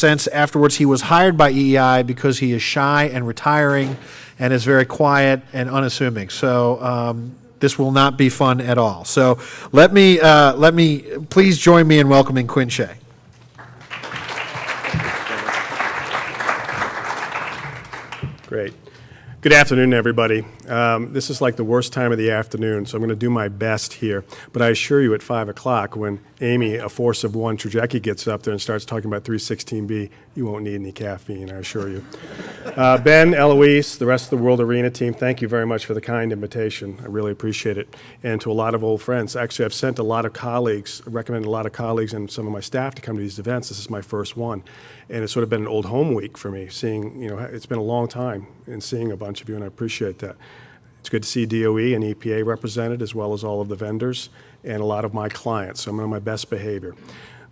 Since afterwards he was hired by EEI because he is shy and retiring and is very quiet and unassuming. So this will not be fun at all. So let me please join me in welcoming Quin Shea. Great. Good afternoon, everybody. This is like the worst time of the afternoon, so I'm going to do my best here. But I assure you at 5 o'clock, when Amy, a force of one, Trojecki, gets up there and starts talking about 316B, you won't need any caffeine, I assure you. Ben, Eloise, the rest of the World Arena team, thank you very much for the kind invitation. I really appreciate it. And to a lot of old friends. Actually, I've sent a lot of colleagues, recommended a lot of colleagues and some of my staff to come to these events. This is my first one. And it's sort of been an old home week for me, seeing, it's been a long time in seeing a bunch of you, and I appreciate that. It's good to see DOE and EPA represented, as well as all of the vendors and a lot of my clients. So I'm on my best behavior.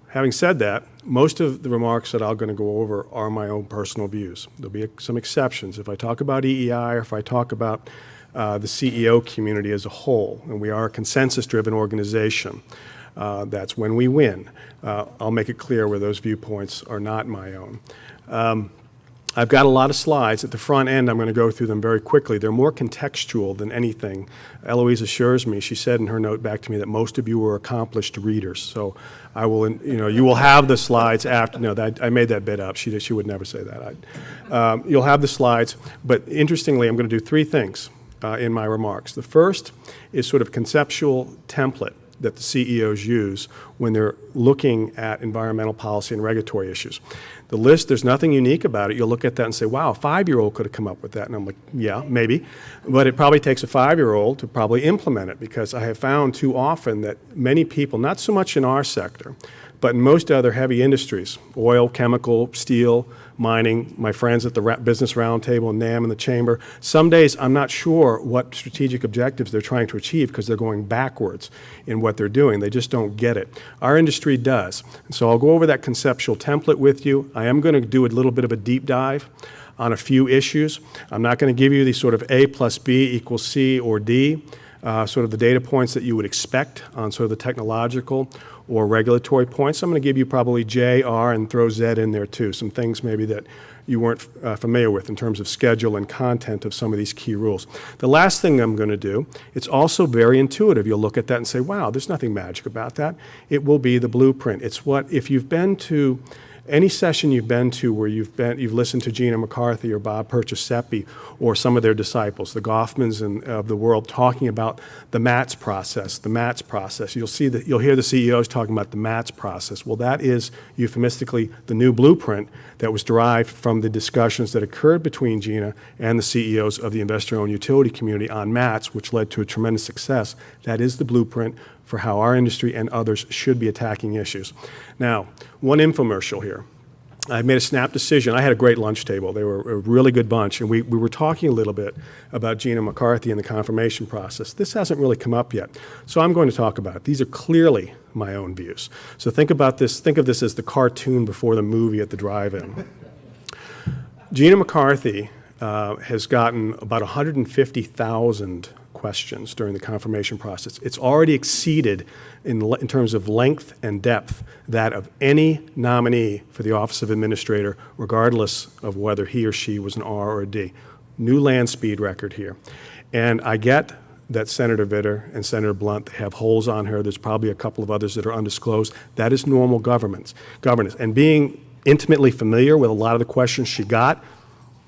Having said that, most of the remarks that I'm going to go over are my own personal views. There'll be some exceptions. If I talk about EEI or if I talk about the CEO community as a whole, and we are a consensus-driven organization, that's when we win. I'll make it clear where those viewpoints are not my own. I've got a lot of slides. At the front end, I'm going to go through them very quickly. They're more contextual than anything. Eloise assures me, she said in her note back to me, that most of you are accomplished readers. So I will, you will have the slides after. No, I made that bit up. She would never say that. You'll have the slides. But interestingly, I'm going to do three things in my remarks. The first is sort of conceptual template that the CEOs use when they're looking at environmental policy and regulatory issues. The list, there's nothing unique about it. You'll look at that and say, wow, a 5-year-old could have come up with that. And I'm like, yeah, maybe. But it probably takes a 5-year-old to probably implement it, because I have found too often that many people, not so much in our sector, but in most other heavy industries, oil, chemical, steel, mining, my friends at the Business Roundtable, NAM in the Chamber, some days I'm not sure what strategic objectives they're trying to achieve because they're going backwards in what they're doing. They just don't get it. Our industry does. And so I'll go over that conceptual template with you. I am going to do a little bit of a deep dive on a few issues. I'm not going to give you the sort of A plus B equals C or D, sort of the data points that you would expect on sort of the technological or regulatory points. I'm going to give you probably J, R, and throw Z in there too, some things maybe that you weren't familiar with in terms of schedule and content of some of these key rules. The last thing I'm going to do, it's also very intuitive. You'll look at that and say, wow, there's nothing magic about that. It will be the blueprint. It's what, if you've been to any session you've been to where you've listened to Gina McCarthy or Bob Perciasepi or some of their disciples, the Goffmans of the world, talking about the MATS process, you'll hear the CEOs talking about the MATS process. Well, that is euphemistically the new blueprint that was derived from the discussions that occurred between Gina and the CEOs of the investor-owned utility community on MATS, which led to a tremendous success. That is the blueprint for how our industry and others should be attacking issues. Now, one infomercial here. I made a snap decision. I had a great lunch table. They were a really good bunch, and we were talking a little bit about Gina McCarthy and the confirmation process. This hasn't really come up yet, so I'm going to talk about it. These are clearly my own views. So think about this. Think of this as the cartoon before the movie at the drive-in. Gina McCarthy has gotten about 150,000 questions during the confirmation process. It's already exceeded in terms of length and depth that of any nominee for the Office of Administrator, regardless of whether he or she was an R or a D. New land speed record here. And I get that Senator Vitter and Senator Blunt have holes on her. There's probably a couple of others that are undisclosed. That is normal governance. And being intimately familiar with a lot of the questions she got,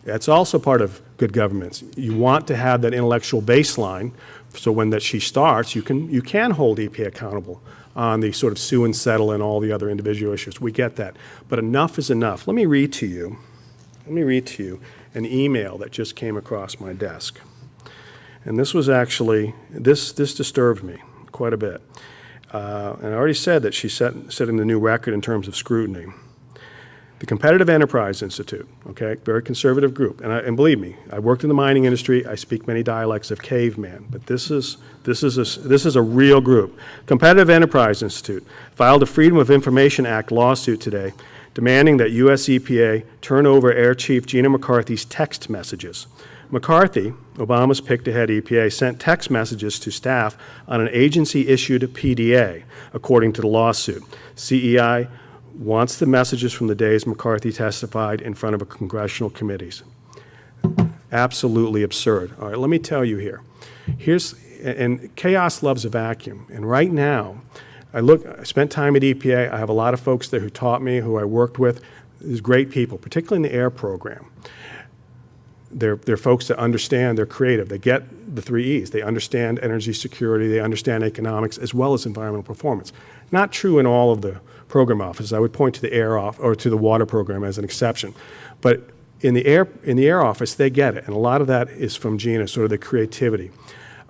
that's also part of good governance. You want to have that intellectual baseline, so when that she starts, you can hold EPA accountable on the sort of sue and settle and all the other individual issues. We get that. But enough is enough. Let me read to you an email that just came across my desk. And this was actually, this disturbed me quite a bit. And I already said that she's setting the new record in terms of scrutiny. The Competitive Enterprise Institute, okay, very conservative group, and believe me, I worked in the mining industry. I speak many dialects of caveman, but this is a real group. Competitive Enterprise Institute filed a Freedom of Information Act lawsuit today, demanding that U.S. EPA turn over Air Chief Gina McCarthy's text messages. McCarthy, Obama's picked ahead EPA, sent text messages to staff on an agency-issued PDA, according to the lawsuit. CEI wants the messages from the days McCarthy testified in front of congressional committees. Absolutely absurd. All right, let me tell you here. And chaos loves a vacuum. And right now, I spent time at EPA. I have a lot of folks there who taught me, who I worked with. There's great people, particularly in the air program. They're folks that understand, they're creative. They get the 3 E's. They understand energy security, they understand economics, as well as environmental performance. Not true in all of the program offices. I would point to the or to the water program as an exception. But in the air office, they get it. And a lot of that is from Gina, sort of the creativity.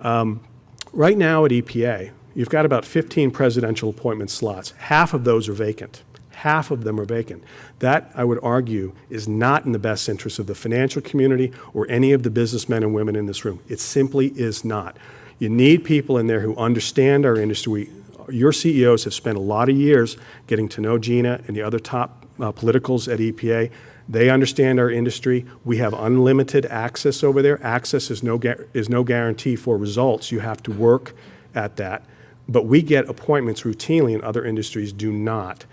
Right now at EPA, you've got about 15 presidential appointment slots. Half of those are vacant. Half of them are vacant. That, I would argue, is not in the best interest of the financial community or any of the businessmen and women in this room. It simply is not. You need people in there who understand our industry. Your CEOs have spent a lot of years getting to know Gina and the other top politicals at EPA. They understand our industry. We have unlimited access over there. Access is no guarantee for results. You have to work at that. But we get appointments routinely, and other industries do not.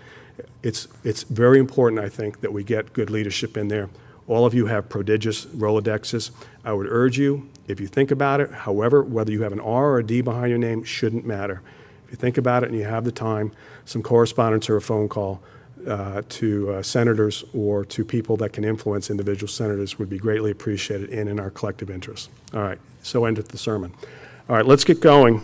It's very important, I think, that we get good leadership in there. All of you have prodigious Rolodexes. I would urge you, if you think about it, however, whether you have an R or a D behind your name shouldn't matter. If you think about it and you have the time, some correspondence or a phone call to senators or to people that can influence individual senators would be greatly appreciated and in our collective interest. All right, so endeth the sermon. All right, let's get going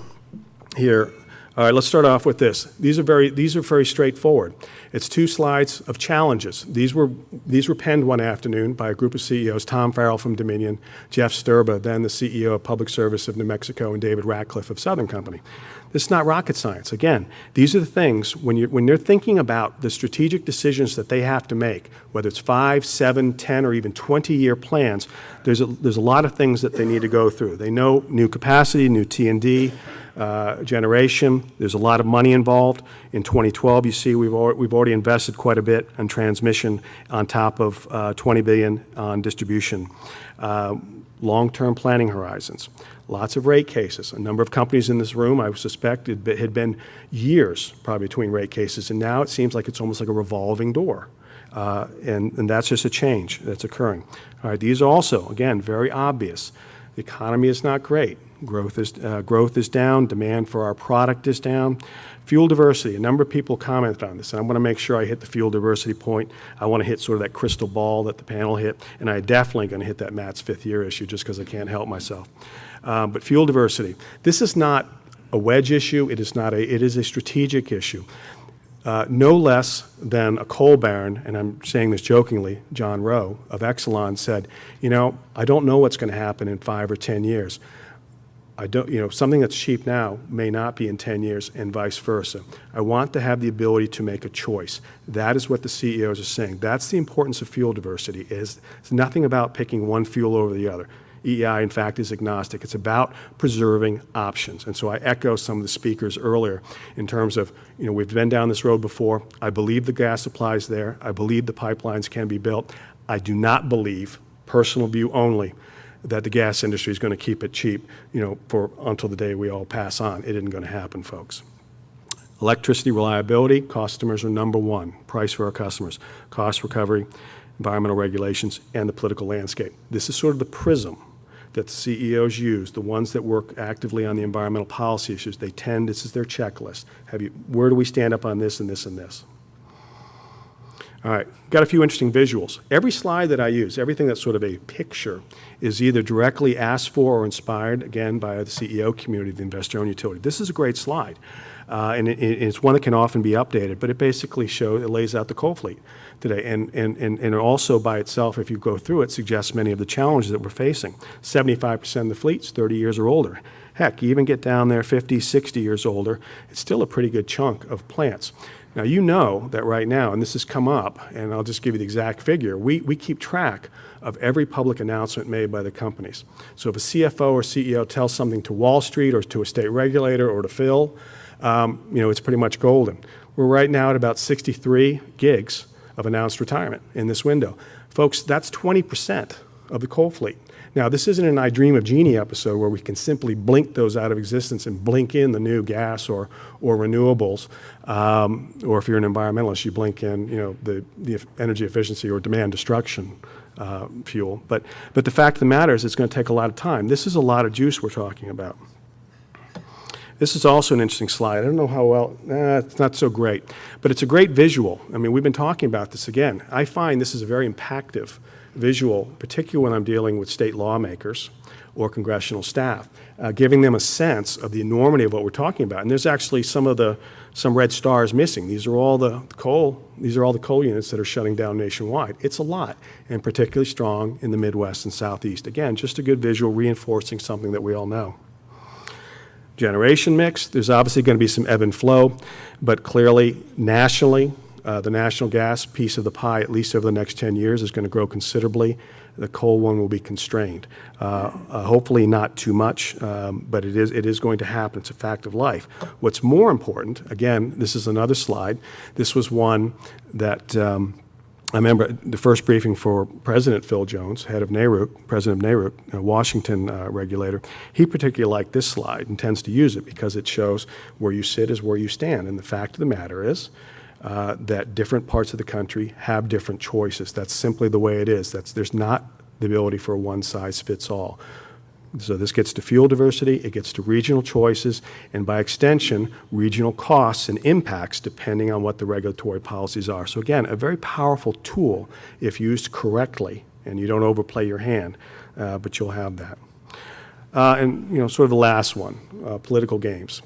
here. All right, let's start off with this. These are very straightforward. It's 2 slides of challenges. These were penned one afternoon by a group of CEOs, Tom Farrell from Dominion, Jeff Sturba, then the CEO of Public Service of New Mexico, and David Ratcliffe of Southern Company. This is not rocket science. Again, these are the things, when they're thinking about the strategic decisions that they have to make, whether it's 5, 7, 10, or even 20-year plans, there's a lot of things that they need to go through. They know new capacity, new T&D, generation. There's a lot of money involved. In 2012, you see we've already invested quite a bit on transmission on top of $20 billion on distribution. Long-term planning horizons. Lots of rate cases. A number of companies in this room, I suspect, had been years probably between rate cases, and now it seems like it's almost like a revolving door. And that's just a change that's occurring. All right, these are also, again, very obvious. The economy is not great. Growth is down. Demand for our product is down. Fuel diversity. A number of people commented on this, and I want to make sure I hit the fuel diversity point. I want to hit sort of that crystal ball that the panel hit, and I'm definitely going to hit that Matt's 5th year issue just because I can't help myself. But fuel diversity. This is not a wedge issue. It is a strategic issue. No less than a coal baron, and I'm saying this jokingly, John Rowe of Exelon said, I don't know what's going to happen in 5 or 10 years. Something that's cheap now may not be in 10 years and vice versa. I want to have the ability to make a choice. That is what the CEOs are saying. That's the importance of fuel diversity. It's nothing about picking one fuel over the other. EEI, in fact, is agnostic. It's about preserving options. And so I echo some of the speakers earlier in terms of, we've been down this road before. I believe the gas supply is there. I believe the pipelines can be built. I do not believe, personal view only, that the gas industry is going to keep it cheap, until the day we all pass on. It isn't going to happen, folks. Electricity reliability, customers are number one. Price for our customers, cost recovery, environmental regulations, and the political landscape. This is sort of the prism that the CEOs use, the ones that work actively on the environmental policy issues. This is their checklist. Where do we stand up on this and this and this? All right, got a few interesting visuals. Every slide that I use, everything that's sort of a picture, is either directly asked for or inspired, again, by the CEO community, the investor-owned utility. This is a great slide, and it's one that can often be updated, but it basically lays out the coal fleet today, and also by itself, if you go through it, suggests many of the challenges that we're facing. 75% of the fleet's 30 years or older. Heck, you even get down there 50, 60 years older, it's still a pretty good chunk of plants. Now, you know that right now, and this has come up, and I'll just give you the exact figure, we keep track of every public announcement made by the companies. So if a CFO or CEO tells something to Wall Street or to a state regulator or to Phil, it's pretty much golden. We're right now at about 63 gigs of announced retirement in this window. Folks, that's 20% of the coal fleet. Now, this isn't an I Dream of Jeannie episode where we can simply blink those out of existence and blink in the new gas or renewables, or if you're an environmentalist, you blink in, the energy efficiency or demand destruction fuel. But the fact of the matter is it's going to take a lot of time. This is a lot of juice we're talking about. This is also an interesting slide. I don't know how well, it's not so great, but it's a great visual. I mean, we've been talking about this again. I find this is a very impactful visual, particularly when I'm dealing with state lawmakers or congressional staff, giving them a sense of the enormity of what we're talking about. And there's actually some red stars missing. These are all the coal units that are shutting down nationwide. It's a lot, and particularly strong in the Midwest and Southeast. Again, just a good visual reinforcing something that we all know. Generation mix, there's obviously going to be some ebb and flow, but clearly nationally, the national gas piece of the pie, at least over the next 10 years, is going to grow considerably. The coal one will be constrained. Hopefully not too much, but it is going to happen. It's a fact of life. What's more important, again, this is another slide. This was one that I remember the first briefing for President Phil Jones, head of NARUC, president of NARUC, a Washington regulator. He particularly liked this slide and tends to use it because it shows where you sit is where you stand. And the fact of the matter is that different parts of the country have different choices. That's simply the way it is. There's not the ability for a one-size-fits-all. So this gets to fuel diversity, it gets to regional choices, and by extension, regional costs and impacts depending on what the regulatory policies are. So again, a very powerful tool if used correctly, and you don't overplay your hand, but you'll have that. And sort of the last one, political games.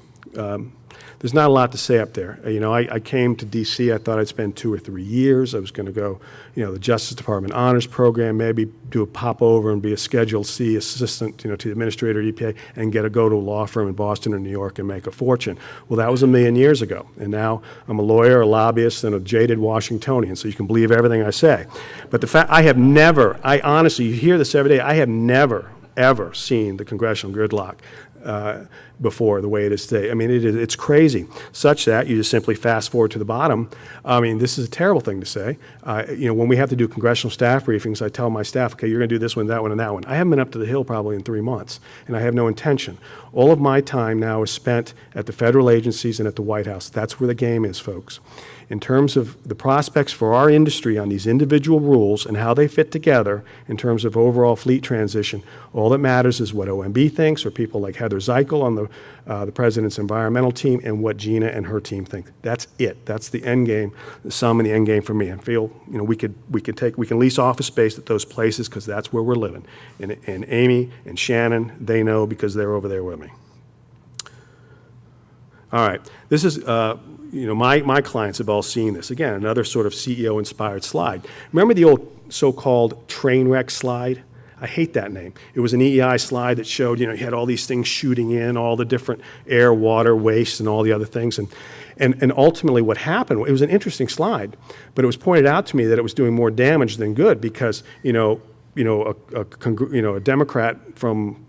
There's not a lot to say up there. I came to D.C., I thought I'd spend 2 or 3 years. I was going to go, the Justice Department Honors Program, maybe do a pop over and be a Schedule C assistant, to the administrator at EPA and go to a law firm in Boston or New York and make a fortune. Well, that was 1,000,000 years ago. And now I'm a lawyer, a lobbyist, and a jaded Washingtonian, so you can believe everything I say. But the fact, I honestly, you hear this every day, I have never, ever seen the congressional gridlock before the way it is today. I mean, it's crazy, such that you just simply fast forward to the bottom. I mean, this is a terrible thing to say. When we have to do congressional staff briefings, I tell my staff, okay, you're going to do this one, that one, and that one. I haven't been up to the Hill probably in 3 months, and I have no intention. All of my time now is spent at the federal agencies and at the White House. That's where the game is, folks. In terms of the prospects for our industry on these individual rules and how they fit together in terms of overall fleet transition, all that matters is what OMB thinks, or people like Heather Zeichel on the president's environmental team, and what Gina and her team think. That's it. That's the end game, the sum and the end game for me. I feel we can lease office space at those places because that's where we're living. And Amy and Shannon, they know because they're over there with me. All right, this is. My clients have all seen this. Again, another sort of CEO-inspired slide. Remember the old so-called train wreck slide? I hate that name. It was an EEI slide that showed, you had all these things shooting in, all the different air, water, waste, and all the other things. And ultimately what happened, it was an interesting slide, but it was pointed out to me that it was doing more damage than good because, a Democrat from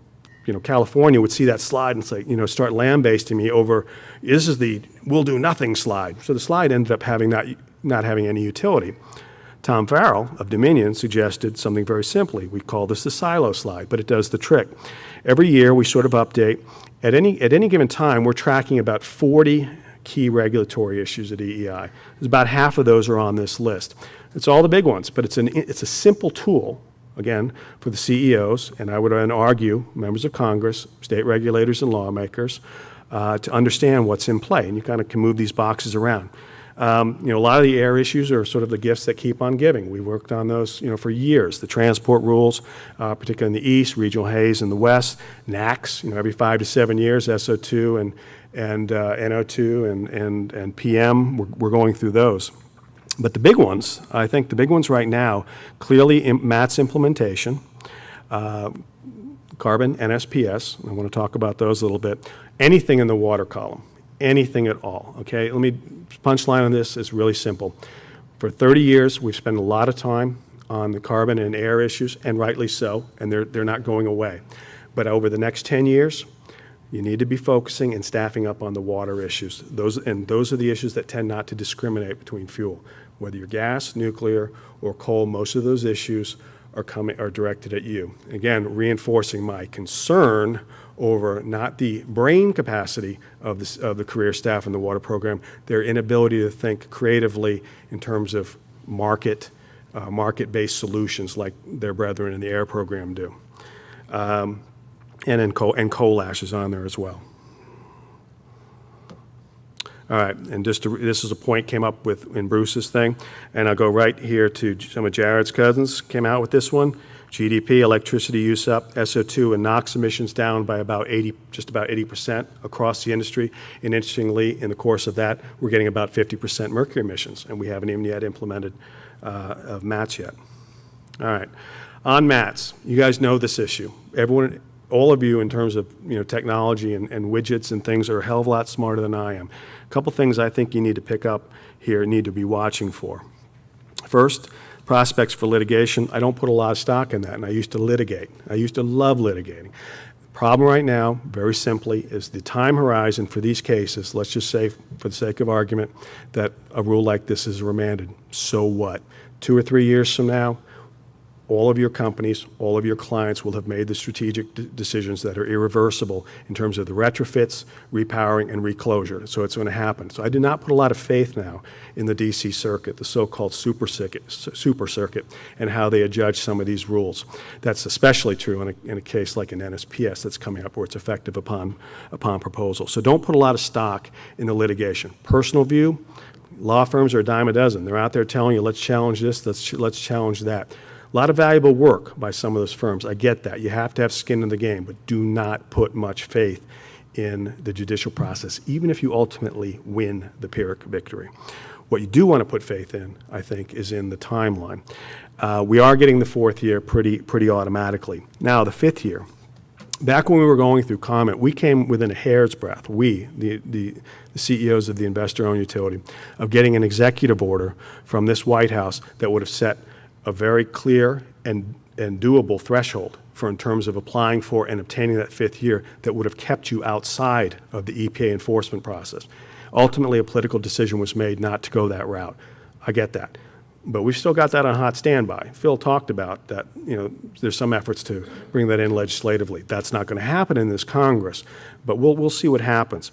California would see that slide and say, start lambasting me over, this is the we'll do nothing slide. So the slide ended up not having any utility. Tom Farrell of Dominion suggested something very simply. We call this the silo slide, but it does the trick. Every year we sort of update. At any given time, we're tracking about 40 key regulatory issues at EEI. There's about half of those are on this list. It's all the big ones, but it's a simple tool, again, for the CEOs, and I would argue members of Congress, state regulators, and lawmakers to understand what's in play, and you kind of can move these boxes around. A lot of the air issues are sort of the gifts that keep on giving. We worked on those, for years. The transport rules, particularly in the east, regional haze in the west, NACs, every 5 to 7 years, SO2 and NO2 and PM. We're going through those. But the big ones, I think the big ones right now, clearly MATS implementation, carbon, NSPS. I want to talk about those a little bit. Anything in the water column, anything at all, okay? Punchline on this is really simple. For 30 years, we've spent a lot of time on the carbon and air issues, and rightly so, and they're not going away. But over the next 10 years, you need to be focusing and staffing up on the water issues. Those are the issues that tend not to discriminate between fuel. Whether you're gas, nuclear, or coal, most of those issues are directed at you. Again, reinforcing my concern over not the brain capacity of the career staff in the water program, their inability to think creatively in terms of market-based solutions like their brethren in the air program do. And coal ash is on there as well. All right, and this is a point came up with in Bruce's thing, and I'll go right here to some of Jared's cousins came out with this one. GDP, electricity use up, SO2 and NOx emissions down by just about 80% across the industry. And interestingly, in the course of that, we're getting about 50% mercury emissions, and we haven't even yet implemented of MATS yet. All right, on MATS, you guys know this issue. Everyone, all of you in terms of technology and widgets and things are a hell of a lot smarter than I am. A couple things I think you need to pick up here, need to be watching for. First, prospects for litigation. I don't put a lot of stock in that, and I used to litigate. I used to love litigating. The problem right now, very simply, is the time horizon for these cases. Let's just say, for the sake of argument, that a rule like this is remanded. So what? 2 or 3 years from now, all of your companies, all of your clients will have made the strategic decisions that are irreversible in terms of the retrofits, repowering, and reclosure. So it's going to happen. So I do not put a lot of faith now in the DC circuit, the so-called super circuit, and how they adjudge some of these rules. That's especially true in a case like an NSPS that's coming up where it's effective upon proposal. So don't put a lot of stock in the litigation. Personal view, law firms are a dime a dozen. They're out there telling you, let's challenge this, let's challenge that. A lot of valuable work by some of those firms. I get that. You have to have skin in the game, but do not put much faith in the judicial process, even if you ultimately win the Pyrrhic victory. What you do want to put faith in, I think, is in the timeline. We are getting the 4th year pretty automatically. Now, the 5th year, back when we were going through comment, we came within a hair's breadth, the CEOs of the investor-owned utility, of getting an executive order from this White House that would have set a very clear and doable threshold for in terms of applying for and obtaining that 5th year that would have kept you outside of the EPA enforcement process. Ultimately, a political decision was made not to go that route. I get that. But we've still got that on hot standby. Phil talked about that, there's some efforts to bring that in legislatively. That's not going to happen in this Congress, but we'll see what happens.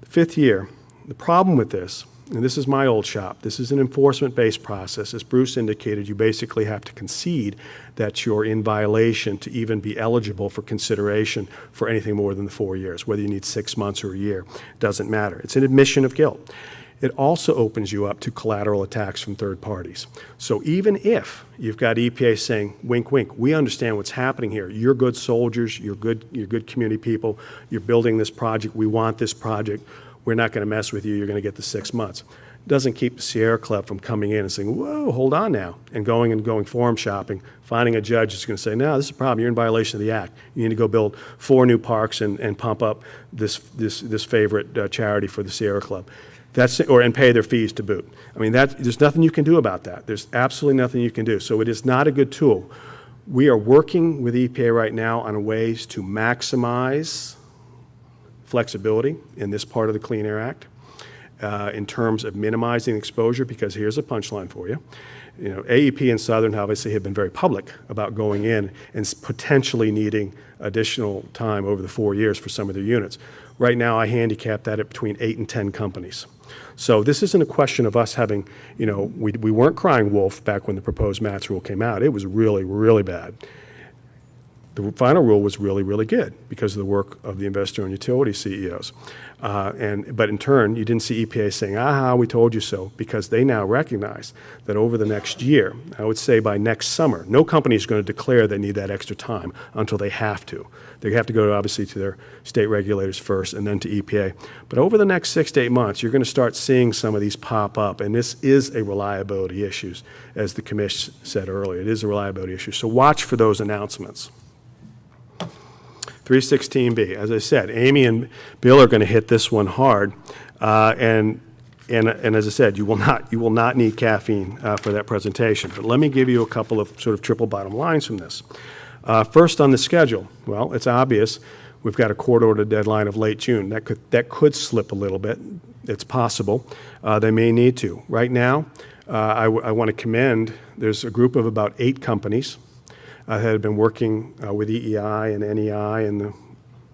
The 5th year, the problem with this, and this is my old shop, this is an enforcement-based process. As Bruce indicated, you basically have to concede that you're in violation to even be eligible for consideration for anything more than the 4 years, whether you need 6 months or a year, doesn't matter. It's an admission of guilt. It also opens you up to collateral attacks from third parties. So even if you've got EPA saying, wink, wink, we understand what's happening here. You're good soldiers, you're good community people, you're building this project, we want this project, we're not going to mess with you, you're going to get the 6 months. It doesn't keep the Sierra Club from coming in and saying, whoa, hold on now, and going forum shopping, finding a judge that's going to say, no, this is a problem, you're in violation of the act. You need to go build 4 new parks and pump up this favorite charity for the Sierra Club. And pay their fees to boot. I mean, there's nothing you can do about that. There's absolutely nothing you can do. So it is not a good tool. We are working with EPA right now on ways to maximize flexibility in this part of the Clean Air Act in terms of minimizing exposure, because here's a punchline for you. AEP and Southern obviously have been very public about going in and potentially needing additional time over the 4 years for some of their units. Right now, I handicap that at between 8 and 10 companies. So this isn't a question of us having, we weren't crying wolf back when the proposed MATS rule came out. It was really, really bad. The final rule was really, really good because of the work of the investor-owned utility CEOs. But in turn, you didn't see EPA saying, aha, we told you so, because they now recognize that over the next year, I would say by next summer, no company is going to declare they need that extra time until they have to. They have to go, obviously, to their state regulators first and then to EPA. But over the next 6 to 8 months, you're going to start seeing some of these pop up, and this is a reliability issue, as the commission said earlier. It is a reliability issue. So watch for those announcements. 316B, as I said, Amy and Bill are going to hit this one hard, and as I said, you will not need caffeine for that presentation. But let me give you a couple of sort of triple bottom lines from this. First, on the schedule, well, it's obvious we've got a court order deadline of late June. That could slip a little bit. It's possible. They may need to. Right now, I want to commend. There's a group of about 8 companies had been working with EEI and NEI and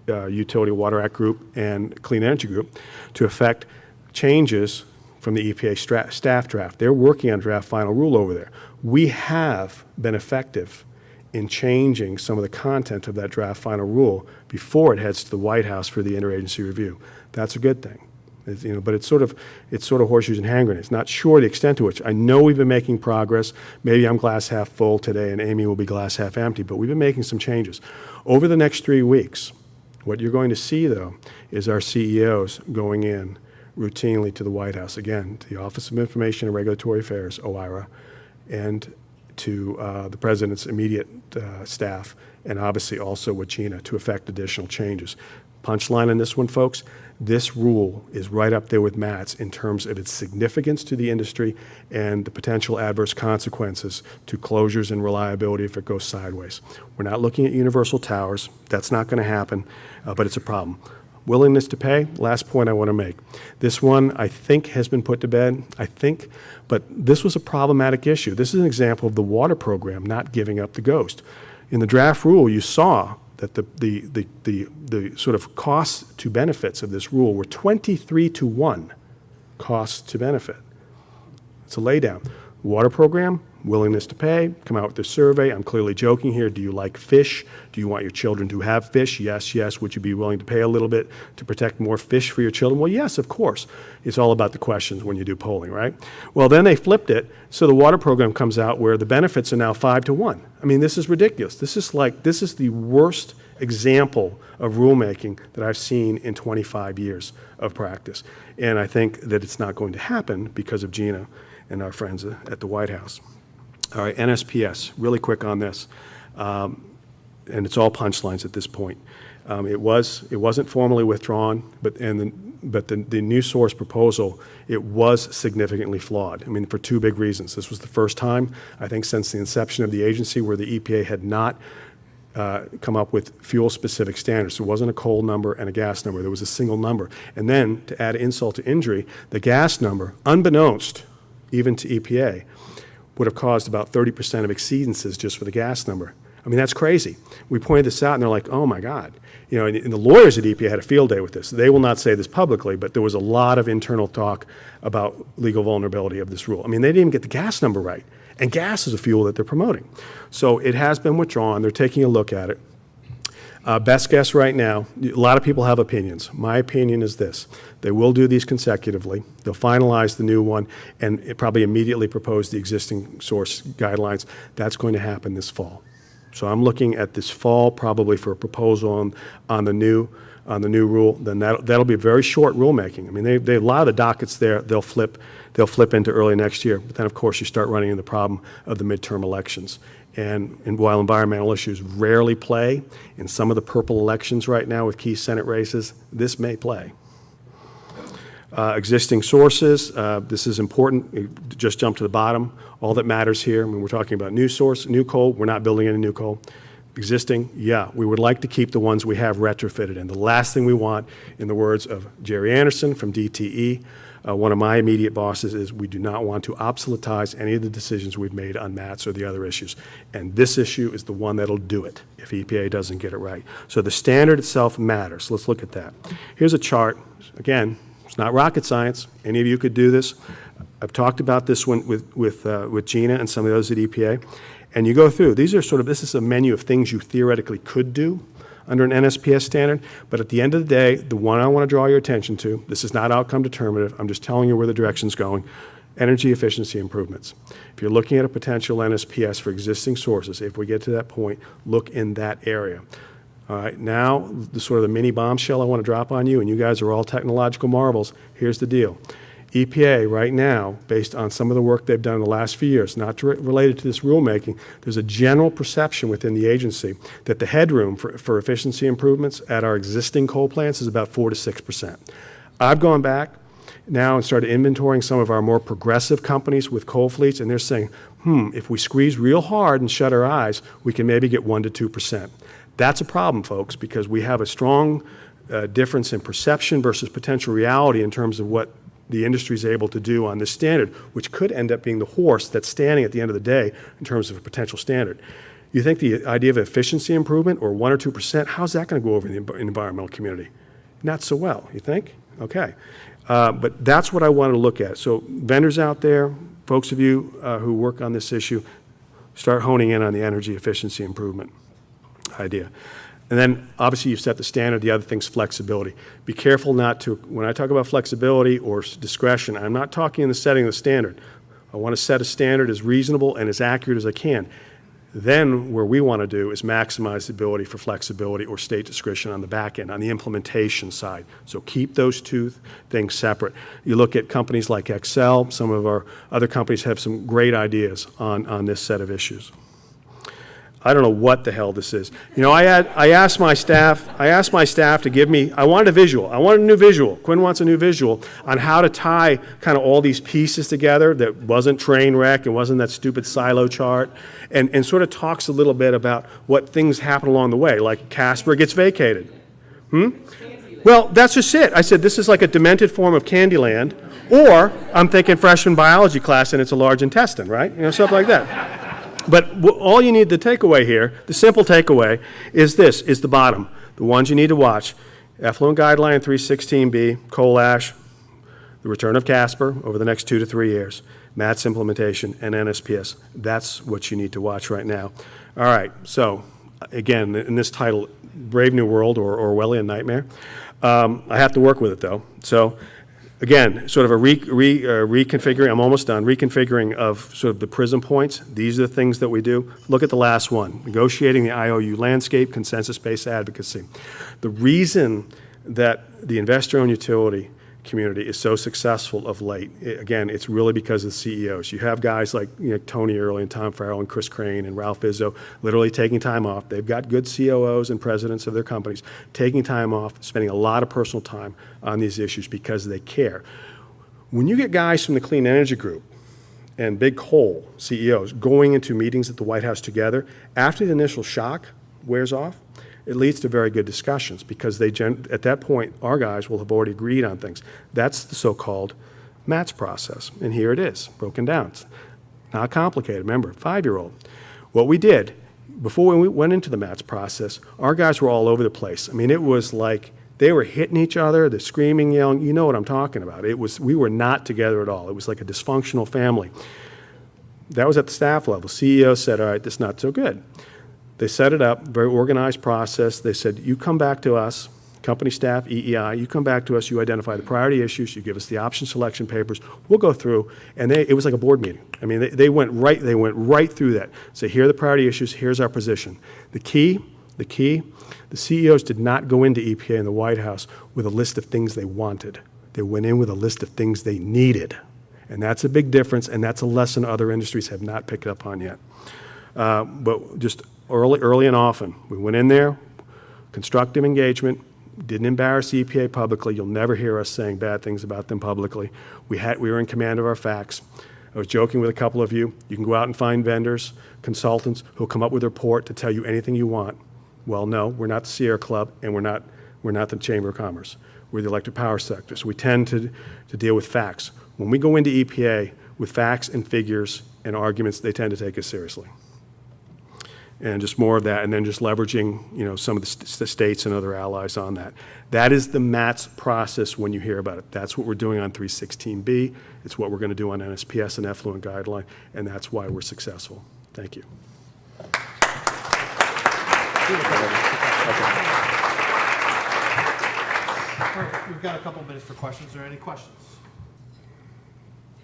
the Utility Water Act Group and Clean Energy Group to effect changes from the EPA staff draft. They're working on draft final rule over there. We have been effective in changing some of the content of that draft final rule before it heads to the White House for the interagency review. That's a good thing. But it's sort of horseshoes and hand grenades. Not sure the extent to which. I know we've been making progress. Maybe I'm glass half full today and Amy will be glass half empty, but we've been making some changes. Over the next 3 weeks, what you're going to see, though, is our CEOs going in routinely to the White House, again, to the Office of Information and Regulatory Affairs, OIRA, and to the President's immediate staff, and obviously also with Gina to effect additional changes. Punchline on this one, folks, this rule is right up there with Matt's in terms of its significance to the industry and the potential adverse consequences to closures and reliability if it goes sideways. We're not looking at universal towers. That's not going to happen, but it's a problem. Willingness to pay, last point I want to make. This one, I think, has been put to bed, but this was a problematic issue. This is an example of the water program not giving up the ghost. In the draft rule, you saw that the sort of costs to benefits of this rule were 23-to-1 costs to benefit. It's a laydown. Water program, willingness to pay, come out with their survey. I'm clearly joking here. Do you like fish? Do you want your children to have fish? Yes, yes. Would you be willing to pay a little bit to protect more fish for your children? Well, yes, of course. It's all about the questions when you do polling, right? Well, then they flipped it, so the water program comes out where the benefits are now 5-to-1. I mean, this is ridiculous. This is the worst example of rulemaking that I've seen in 25 years of practice. And I think that it's not going to happen because of Gina and our friends at the White House. All right, NSPS, really quick on this. And it's all punchlines at this point. It wasn't formally withdrawn, but the new source proposal, it was significantly flawed. I mean, for two big reasons. This was the first time, I think, since the inception of the agency where the EPA had not come up with fuel-specific standards. There wasn't a coal number and a gas number. There was a single number. And then, to add insult to injury, the gas number, unbeknownst even to EPA, would have caused about 30% of exceedances just for the gas number. I mean, that's crazy. We pointed this out, and they're like, oh, my God. And the lawyers at EPA had a field day with this. They will not say this publicly, but there was a lot of internal talk about legal vulnerability of this rule. I mean, they didn't even get the gas number right. And gas is a fuel that they're promoting. So it has been withdrawn. They're taking a look at it. Best guess right now, a lot of people have opinions. My opinion is this. They will do these consecutively. They'll finalize the new one and probably immediately propose the existing source guidelines. That's going to happen this fall. So I'm looking at this fall probably for a proposal on the new rule. Then that'll be a very short rulemaking. I mean, they a lot of the dockets there, they'll flip into early next year. But then, of course, you start running into the problem of the midterm elections. And while environmental issues rarely play, in some of the purple elections right now with key Senate races, this may play. Existing sources, this is important. Just jump to the bottom. All that matters here, I mean, we're talking about new source, new coal. We're not building any new coal. Existing, yeah, we would like to keep the ones we have retrofitted. And the last thing we want, in the words of Jerry Anderson from DTE, one of my immediate bosses, is we do not want to obsoletize any of the decisions we've made on MATS or the other issues. And this issue is the one that'll do it if EPA doesn't get it right. So the standard itself matters. Let's look at that. Here's a chart. Again, it's not rocket science. Any of you could do this. I've talked about this one with Gina and some of those at EPA. And you go through. This is a menu of things you theoretically could do under an NSPS standard, but at the end of the day, the one I want to draw your attention to, this is not outcome determinative, I'm just telling you where the direction's going, energy efficiency improvements. If you're looking at a potential NSPS for existing sources, if we get to that point, look in that area. All right, now, the sort of the mini bombshell I want to drop on you, and you guys are all technological marvels, here's the deal. EPA right now, based on some of the work they've done in the last few years, not related to this rulemaking, there's a general perception within the agency that the headroom for efficiency improvements at our existing coal plants is about 4 to 6%. I've gone back now and started inventorying some of our more progressive companies with coal fleets, and they're saying, if we squeeze real hard and shut our eyes, we can maybe get 1 to 2%. That's a problem, folks, because we have a strong difference in perception versus potential reality in terms of what the industry is able to do on this standard, which could end up being the horse that's standing at the end of the day in terms of a potential standard. You think the idea of efficiency improvement or 1 or 2%, how's that going to go over in the environmental community? Not so well, you think? Okay. But that's what I want to look at. So vendors out there, folks of you who work on this issue, start honing in on the energy efficiency improvement idea. And then, obviously, you've set the standard. The other thing's flexibility. Be careful not to, when I talk about flexibility or discretion, I'm not talking in the setting of the standard. I want to set a standard as reasonable and as accurate as I can. Then, where we want to do is maximize the ability for flexibility or state discretion on the back end, on the implementation side. So keep those two things separate. You look at companies like Excel, some of our other companies have some great ideas on this set of issues. I don't know what the hell this is. You know, I asked my staff to give me, I wanted a visual. I wanted a new visual. Quinn wants a new visual on how to tie kind of all these pieces together that wasn't train wreck and wasn't that stupid silo chart, and sort of talks a little bit about what things happen along the way, like Casper gets vacated. Well, that's just it. I said, this is like a demented form of Candyland, or I'm thinking freshman biology class and it's a large intestine, right? You know, something like that. But all you need, the takeaway here, the simple takeaway, is this, is the bottom. The ones you need to watch. Effluent Guideline 316B, coal ash, the return of Casper over the next 2 to 3 years, MATS implementation, and NSPS. That's what you need to watch right now. All right, so again, in this title, Brave New World or Orwellian Nightmare, I have to work with it though. So again, sort of a reconfiguring, I'm almost done, reconfiguring of sort of the prism points. These are the things that we do. Look at the last one, negotiating the IOU landscape, consensus-based advocacy. The reason that the investor-owned utility community is so successful of late, again, it's really because of the CEOs. You have guys like Tony Early and Tom Farrell and Chris Crane and Ralph Izzo literally taking time off. They've got good COOs and presidents of their companies taking time off, spending a lot of personal time on these issues because they care. When you get guys from the Clean Energy Group and big coal CEOs going into meetings at the White House together, after the initial shock wears off, it leads to very good discussions because at that point, our guys will have already agreed on things. That's the so-called MATS process, and here it is, broken down. It's not complicated. Remember, 5-year-old. What we did, before we went into the MATS process, our guys were all over the place. I mean, it was like they were hitting each other, they're screaming, yelling. You know what I'm talking about. We were not together at all. It was like a dysfunctional family. That was at the staff level. CEO said, all right, this is not so good. They set it up, very organized process. They said, you come back to us, company staff, EEI, you come back to us, you identify the priority issues, you give us the option selection papers, we'll go through, and it was like a board meeting. I mean, they went right through that. So here are the priority issues, here's our position. The CEOs did not go into EPA and the White House with a list of things they wanted. They went in with a list of things they needed. And that's a big difference, and that's a lesson other industries have not picked up on yet. But just early and often, we went in there, constructive engagement, didn't embarrass the EPA publicly. You'll never hear us saying bad things about them publicly. We were in command of our facts. I was joking with a couple of you. You can go out and find vendors, consultants who'll come up with a report to tell you anything you want. Well, no, we're not the Sierra Club, and we're not the Chamber of Commerce. We're the electric power sector, so we tend to deal with facts. When we go into EPA with facts and figures and arguments, they tend to take us seriously. And just more of that, and then just leveraging, some of the states and other allies on that. That is the MATS process when you hear about it. That's what we're doing on 316B. It's what we're going to do on NSPS and Effluent Guideline, and that's why we're successful. Thank you. We've got a couple minutes for questions. Are there any questions?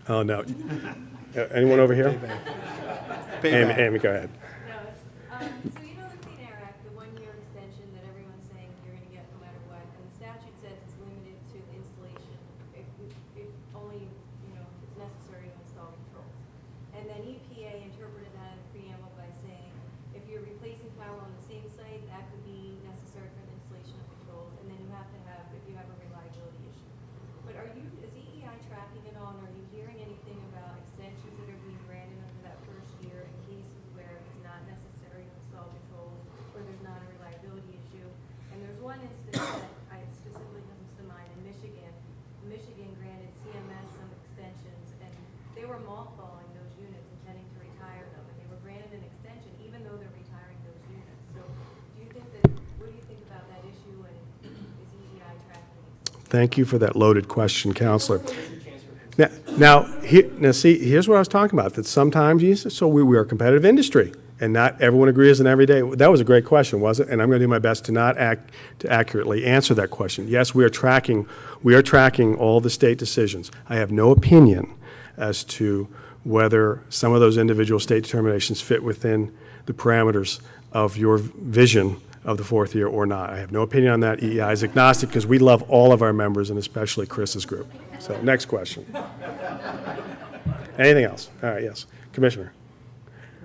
Oh, no. Anyone over here? Amy, go ahead. So you know the Clean Air Act, the 1-year extension that everyone's saying you're going to get no matter what, and the statute says it's limited to installation if only, it's necessary to install controls. And then EPA interpreted that in the preamble by saying if you're replacing power on the same site, that could be necessary for the installation of controls, and then you have to have, if you have a reliability issue. But is EEI tracking it on, or are you hearing anything about extensions that are being granted under that first year in cases where it's not necessary to install controls or there's not a reliability issue? And there's one instance that I specifically comes to mind in Michigan. Michigan granted CMS some extensions, and they were mothballing those units intending to retire them, and they were granted an extension even though they're retiring Thank you for that loaded question, Counselor. See, here's what I was talking about, that sometimes, we are a competitive industry, and not everyone agrees on every day. That was a great question, wasn't it? And I'm going to do my best to accurately answer that question. Yes, we are tracking all the state decisions. I have no opinion as to whether some of those individual state determinations fit within the parameters of your vision of the fourth year or not. I have no opinion on that. EEI is agnostic because we love all of our members, and especially Chris's group. So next question. Anything else? All right, yes. Commissioner.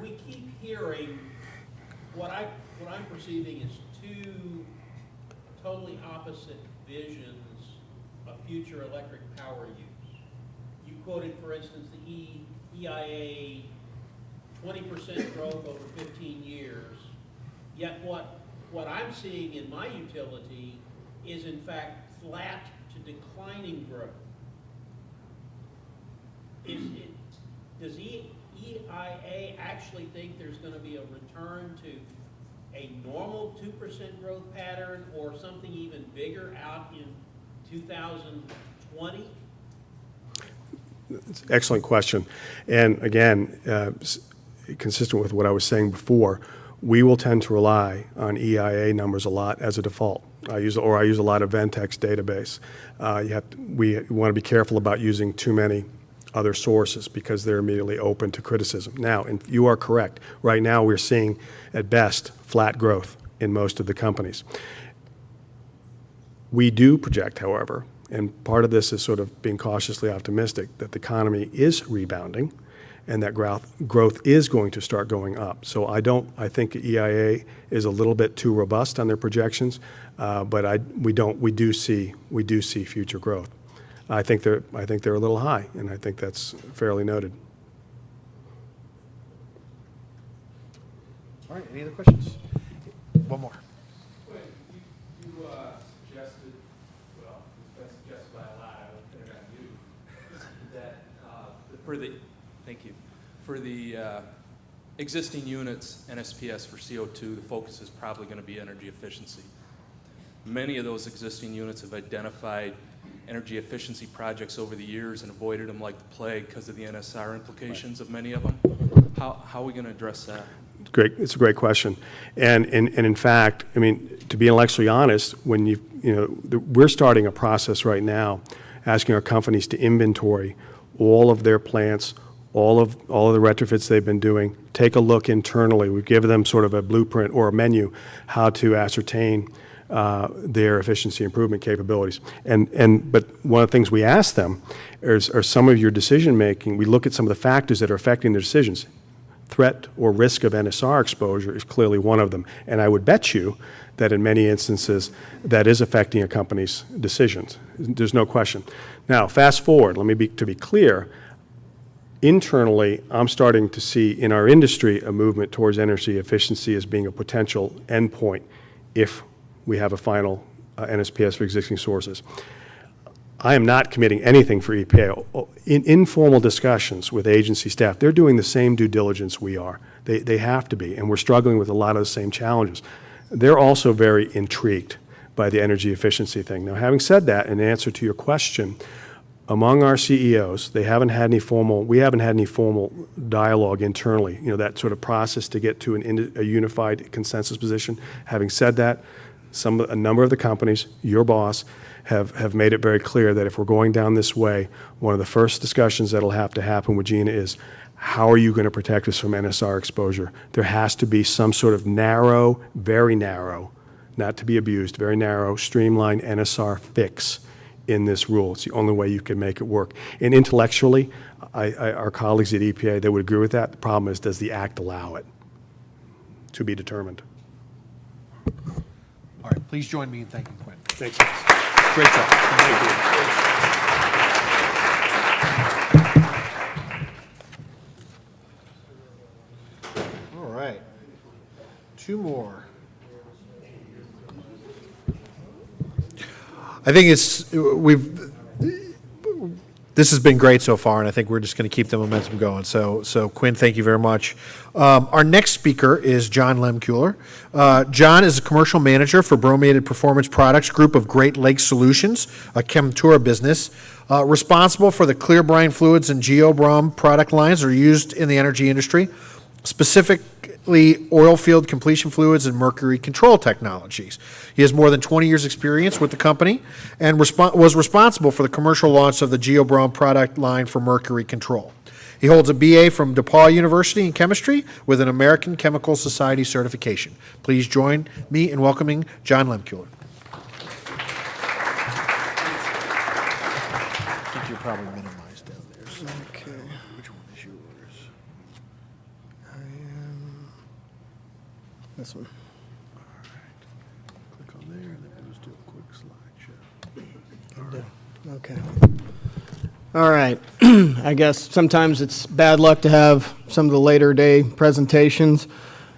We keep hearing what I'm perceiving is two totally opposite visions of future electric power use. You quoted, for instance, the EIA 20% growth over 15 years, yet what I'm seeing in my utility is in fact flat to declining growth. Does EIA actually think there's going to be a return to a normal 2% growth pattern or something even bigger out in 2020? It's an excellent question. And again, consistent with what I was saying before, we will tend to rely on EIA numbers a lot as a default. I use a lot of Ventex database. We want to be careful about using too many other sources because they're immediately open to criticism. Now, and you are correct. Right now, we're seeing, at best, flat growth in most of the companies. We do project, however, and part of this is sort of being cautiously optimistic, that the economy is rebounding and that growth is going to start going up. So I think EIA is a little bit too robust on their projections, but we do see future growth. I think they're a little high, and I think that's fairly noted. All right, any other questions? One more. You suggested, well, it's been suggested by a lot, I don't put it on you, that for the existing units, NSPS for CO2, the focus is probably going to be energy efficiency. Many of those existing units have identified energy efficiency projects over the years and avoided them like the plague because of the NSR implications of many of them. How are we going to address that? Great, it's a great question, and in fact, I mean, to be intellectually honest, when we're starting a process right now, asking our companies to inventory all of their plants, all of the retrofits they've been doing, take a look internally. We give them sort of a blueprint or a menu how to ascertain their efficiency improvement capabilities. But one of the things we ask them are some of your decision making. We look at some of the factors that are affecting their decisions. Threat or risk of NSR exposure is clearly one of them. And I would bet you that in many instances that is affecting a company's decisions. There's no question. Now, fast forward, to be clear, internally, I'm starting to see in our industry a movement towards energy efficiency as being a potential endpoint if we have a final NSPS for existing sources. I am not committing anything for EPA. In informal discussions with agency staff, they're doing the same due diligence we are. They have to be, and we're struggling with a lot of the same challenges. They're also very intrigued by the energy efficiency thing. Now, having said that, in answer to your question, among our CEOs, we haven't had any formal dialogue internally, that sort of process to get to a unified consensus position. Having said that, a number of the companies, your boss, have made it very clear that if we're going down this way, one of the first discussions that'll have to happen with Gina is, how are you going to protect us from NSR exposure? There has to be some sort of narrow, very narrow, not to be abused, very narrow, streamlined NSR fix in this rule. It's the only way you can make it work. And intellectually, our colleagues at EPA, they would agree with that. The problem is, does the Act allow it? To be determined. All right, please join me in thanking Quin. Thank you. Great job. Thank you. All right, two more. I think this this has been great so far, and I think we're just going to keep the momentum going. So Quinn, thank you very much. Our next speaker is Jon Lehmkuhler. Jon is a commercial manager for Bromated Performance Products Group of Great Lakes Solutions, a Chemtura business, responsible for the clear brine fluids and GeoBrom product lines that are used in the energy industry, specifically Oilfield completion fluids and Mercury control technologies. He has more than 20 years' experience with the company and was responsible for the commercial launch of the GeoBrom product line for Mercury control. He holds a BA from DePaul University in chemistry with an American Chemical Society certification. Please join me in welcoming Jon Lehmkuhler. I think you're probably minimized down there. So. Okay. Which one is yours? I am this one. Click on there, and then we'll just do a quick slideshow. Okay. All right. I guess sometimes it's bad luck to have some of the later day presentations.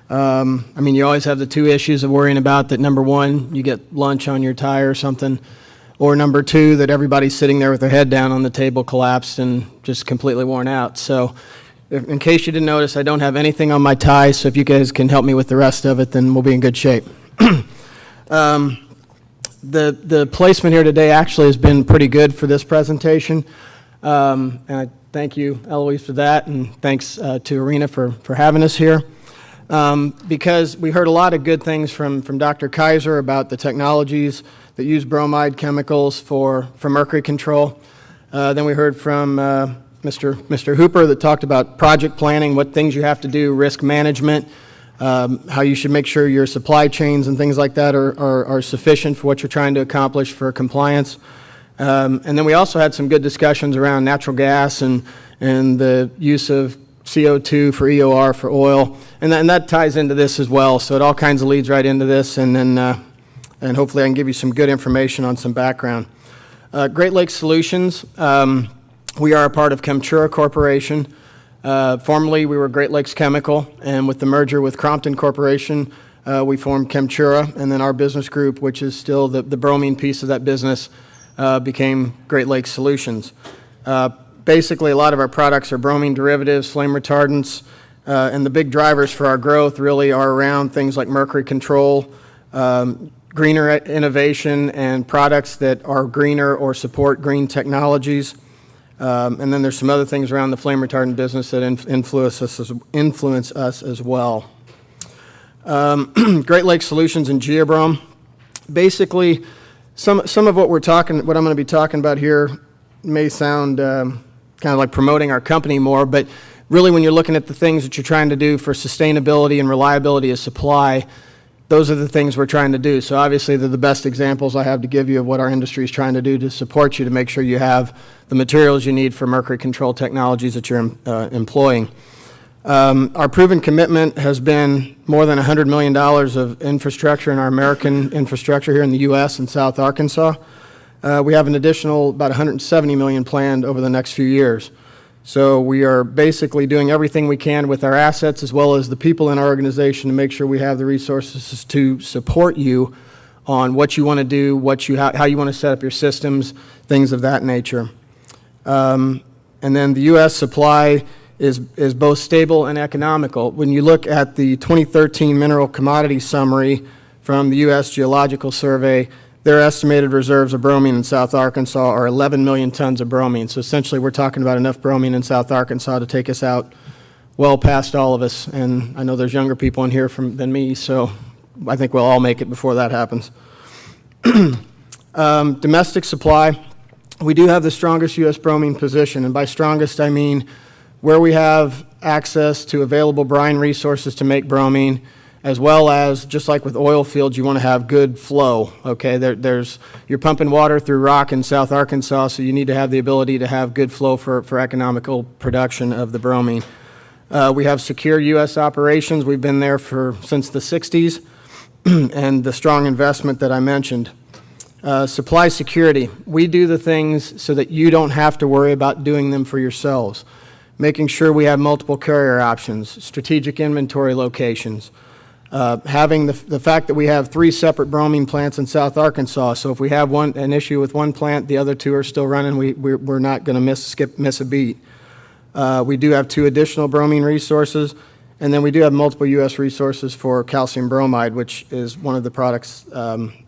I mean, you always have the two issues of worrying about that. Number one, you get lunch on your tie or something. Or number two, that everybody's sitting there with their head down on the table, collapsed and just completely worn out. So in case you didn't notice, I don't have anything on my tie, so if you guys can help me with the rest of it, then we'll be in good shape. The placement here today actually has been pretty good for this presentation. And I thank you, Eloise, for that, and thanks to Arena for having us here. Because we heard a lot of good things from Dr. Kaiser about the technologies that use bromide chemicals for mercury control. Then we heard from Mr. Hooper that talked about project planning, what things you have to do, risk management, how you should make sure your supply chains and things like that are sufficient for what you're trying to accomplish for compliance. And then we also had some good discussions around natural gas and the use of CO2 for EOR for oil, and that ties into this as well. So it all kinds of leads right into this, and then and hopefully I can give you some good information on some background. Great Lakes Solutions, we are a part of Chemtura Corporation. Formerly we were Great Lakes Chemical, and with the merger with Crompton Corporation, we formed Chemtura, and then our business group, which is still the bromine piece of that business, became Great Lakes Solutions. Basically, a lot of our products are bromine derivatives, flame retardants, and the big drivers for our growth really are around things like mercury control, greener innovation, and products that are greener or support green technologies. And then there's some other things around the flame retardant business that influence us as well. Great Lakes Solutions and GeoBrom. Basically, some of what I'm going to be talking about here may sound kind of like promoting our company more, but really when you're looking at the things that you're trying to do for sustainability and reliability of supply, those are the things we're trying to do. So obviously they're the best examples I have to give you of what our industry is trying to do to support you to make sure you have the materials you need for mercury control technologies that you're employing. Our proven commitment has been more than $100 million of infrastructure in our American infrastructure here in the U.S. and South Arkansas. We have an additional about $170 million planned over the next few years. So we are basically doing everything we can with our assets as well as the people in our organization to make sure we have the resources to support you on what you want to do, how you want to set up your systems, things of that nature. And then the U.S. supply is both stable and economical. When you look at the 2013 mineral commodity summary from the U.S. Geological Survey, their estimated reserves of bromine in South Arkansas are 11 million tons of bromine. So essentially we're talking about enough bromine in South Arkansas to take us out well past all of us. And I know there's younger people in here than me, so I think we'll all make it before that happens. Domestic supply, we do have the strongest U.S. bromine position. And by strongest, I mean where we have access to available brine resources to make bromine, as well as, just like with oil fields, you want to have good flow, okay? You're pumping water through rock in South Arkansas, so you need to have the ability to have good flow for economical production of the bromine. We have secure U.S. operations. We've been there since the 60s, and the strong investment that I mentioned. Supply security. We do the things so that you don't have to worry about doing them for yourselves. Making sure we have multiple carrier options, strategic inventory locations, Having the fact that we have 3 separate bromine plants in South Arkansas, so if we have an issue with one plant, the other 2 are still running, we're not going to miss a beat. We do have 2 additional bromine resources, and then we do have multiple U.S. resources for calcium bromide, which is one of the products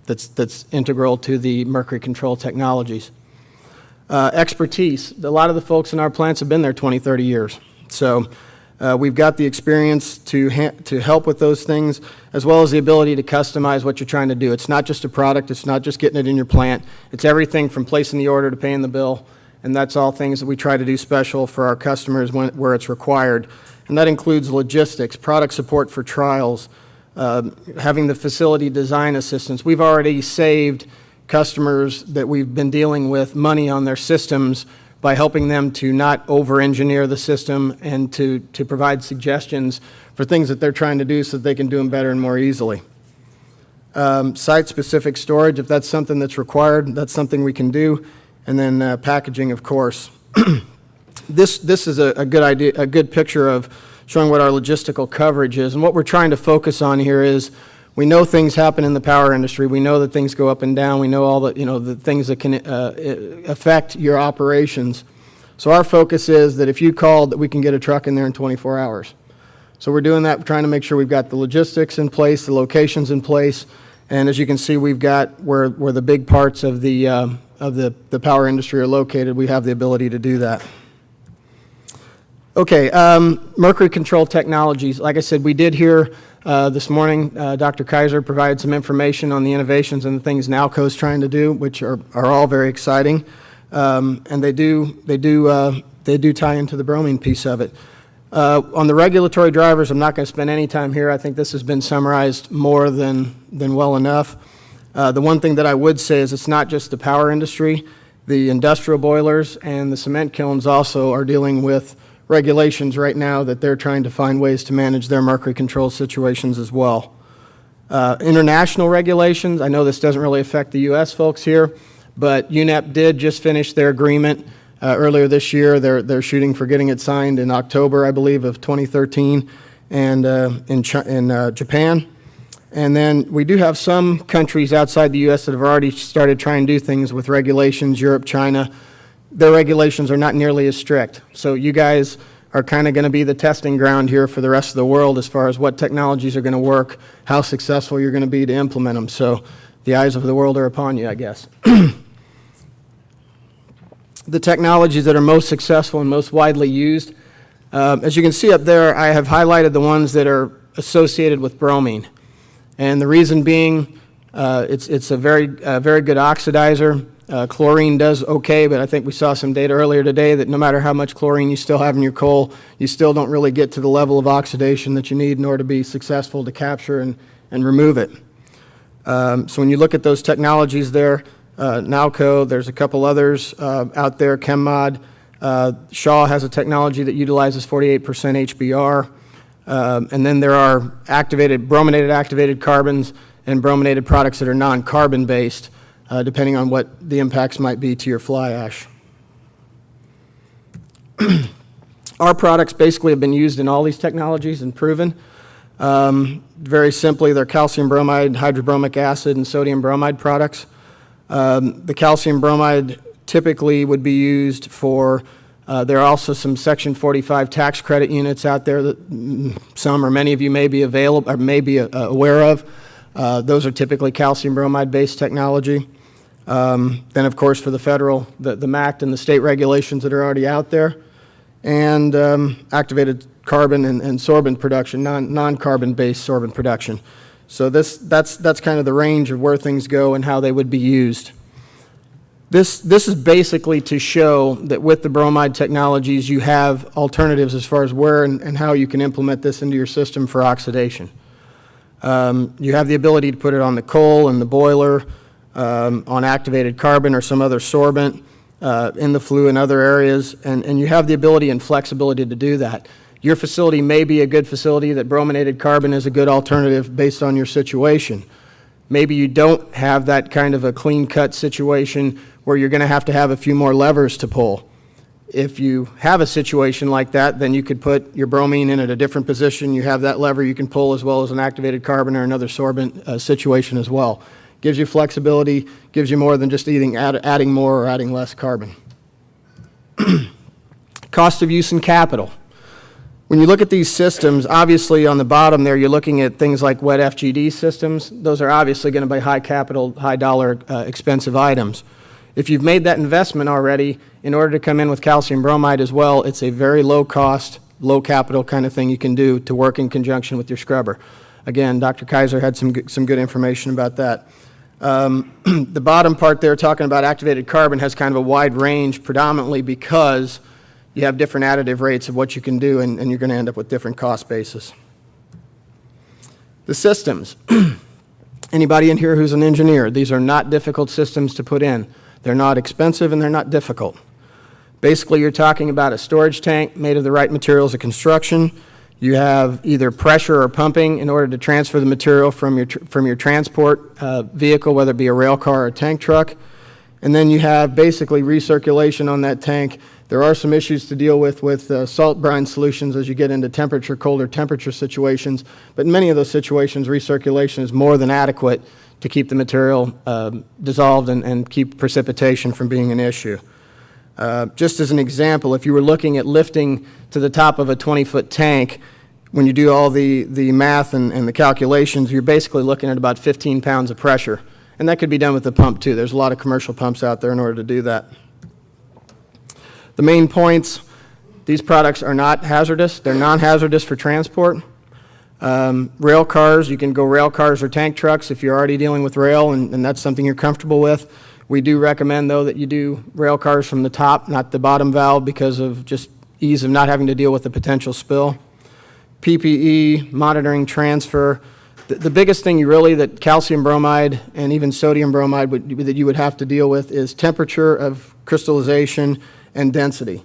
that's integral to the mercury control technologies. Expertise. A lot of the folks in our plants have been there 20, 30 years. So we've got the experience to help with those things, as well as the ability to customize what you're trying to do. It's not just a product. It's not just getting it in your plant. It's everything from placing the order to paying the bill, and that's all things that we try to do special for our customers where it's required. And that includes logistics, product support for trials, having the facility design assistance. We've already saved customers that we've been dealing with money on their systems by helping them to not over-engineer the system and to provide suggestions for things that they're trying to do so that they can do them better and more easily. Site-specific storage, if that's something that's required, that's something we can do. And then packaging, of course. This is a good idea, a good picture of showing what our logistical coverage is. And what we're trying to focus on here is we know things happen in the power industry. We know that things go up and down. We know all the things that can affect your operations. So our focus is that if you called, that we can get a truck in there in 24 hours. So we're doing that, trying to make sure we've got the logistics in place, the locations in place, and as you can see, we've got where the big parts of the power industry are located. We have the ability to do that. Okay, mercury control technologies. Like I said, we did hear this morning, Dr. Kaiser provided some information on the innovations and the things Nalco's trying to do, which are all very exciting, and they do tie into the bromine piece of it. On the regulatory drivers, I'm not going to spend any time here. I think this has been summarized more than well enough. The one thing that I would say is it's not just the power industry. The industrial boilers and the cement kilns also are dealing with regulations right now that they're trying to find ways to manage their mercury control situations as well. International regulations, I know this doesn't really affect the U.S. folks here, but UNEP did just finish their agreement earlier this year. They're shooting for getting it signed in October, I believe, of 2013, and in Japan. And then we do have some countries outside the U.S. that have already started trying to do things with regulations, Europe, China. Their regulations are not nearly as strict. So you guys are kind of going to be the testing ground here for the rest of the world as far as what technologies are going to work, how successful you're going to be to implement them. So the eyes of the world are upon you, I guess. The technologies that are most successful and most widely used, as you can see up there, I have highlighted the ones that are associated with bromine. And the reason being, it's a very good oxidizer. Chlorine does okay, but I think we saw some data earlier today that no matter how much chlorine you still have in your coal, you still don't really get to the level of oxidation that you need in order to be successful to capture and remove it. So when you look at those technologies there, Nalco, there's a couple others out there, ChemMod. Shaw has a technology that utilizes 48% HBr. And then there are brominated activated carbons and brominated products that are non-carbon based, depending on what the impacts might be to your fly ash. Our products basically have been used in all these technologies and proven. Very simply, they're calcium bromide, hydrobromic acid, and sodium bromide products. The calcium bromide typically would be used for, there are also some Section 45 tax credit units out there that some or many of you may be aware of. Those are typically calcium bromide based technology. Then of course for the federal, the MACT and the state regulations that are already out there, and activated carbon and sorbent production, non-carbon based sorbent production. So that's kind of the range of where things go and how they would be used. This is basically to show that with the bromide technologies you have alternatives as far as where and how you can implement this into your system for oxidation. You have the ability to put it on the coal and the boiler, on activated carbon or some other sorbent, in the flue and other areas, and you have the ability and flexibility to do that. Your facility may be a good facility that brominated carbon is a good alternative based on your situation. Maybe you don't have that kind of a clean-cut situation where you're going to have a few more levers to pull. If you have a situation like that, then you could put your bromine in at a different position. You have that lever you can pull, as well as an activated carbon or another sorbent situation as well. Gives you flexibility, gives you more than just adding more or adding less carbon. Cost of use and capital. When you look at these systems, obviously on the bottom there, you're looking at things like wet FGD systems. Those are obviously going to be high capital, high dollar expensive items. If you've made that investment already, in order to come in with calcium bromide as well, it's a very low cost, low capital kind of thing you can do to work in conjunction with your scrubber. Again, Dr. Kaiser had some good information about that. The bottom part there, talking about activated carbon, has kind of a wide range, predominantly because you have different additive rates of what you can do, and you're going to end up with different cost bases. The systems. Anybody in here who's an engineer, these are not difficult systems to put in. They're not expensive and they're not difficult. Basically, you're talking about a storage tank made of the right materials of construction. You have either pressure or pumping in order to transfer the material from your transport vehicle, whether it be a rail car or a tank truck. And then you have basically recirculation on that tank. There are some issues to deal with salt brine solutions as you get into colder temperature situations. But in many of those situations, recirculation is more than adequate to keep the material dissolved and keep precipitation from being an issue. Just as an example, if you were looking at lifting to the top of a 20-foot tank, when you do all the math and the calculations, you're basically looking at about 15 pounds of pressure. And that could be done with the pump too. There's a lot of commercial pumps out there in order to do that. The main points, these products are not hazardous. They're non-hazardous for transport. Rail cars, you can go rail cars or tank trucks if you're already dealing with rail and that's something you're comfortable with. We do recommend, though, that you do rail cars from the top, not the bottom valve, because of just ease of not having to deal with the potential spill. PPE, monitoring transfer. The biggest thing that calcium bromide and even sodium bromide that you would have to deal with is temperature of crystallization and density.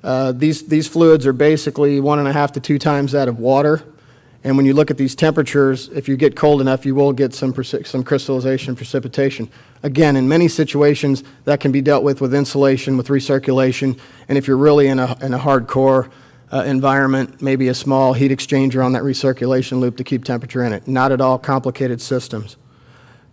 These fluids are basically 1.5 to 2 times that of water. And when you look at these temperatures, if you get cold enough, you will get some crystallization, precipitation. Again, in many situations, that can be dealt with insulation, with recirculation, and if you're really in a hardcore environment, maybe a small heat exchanger on that recirculation loop to keep temperature in it. Not at all complicated systems.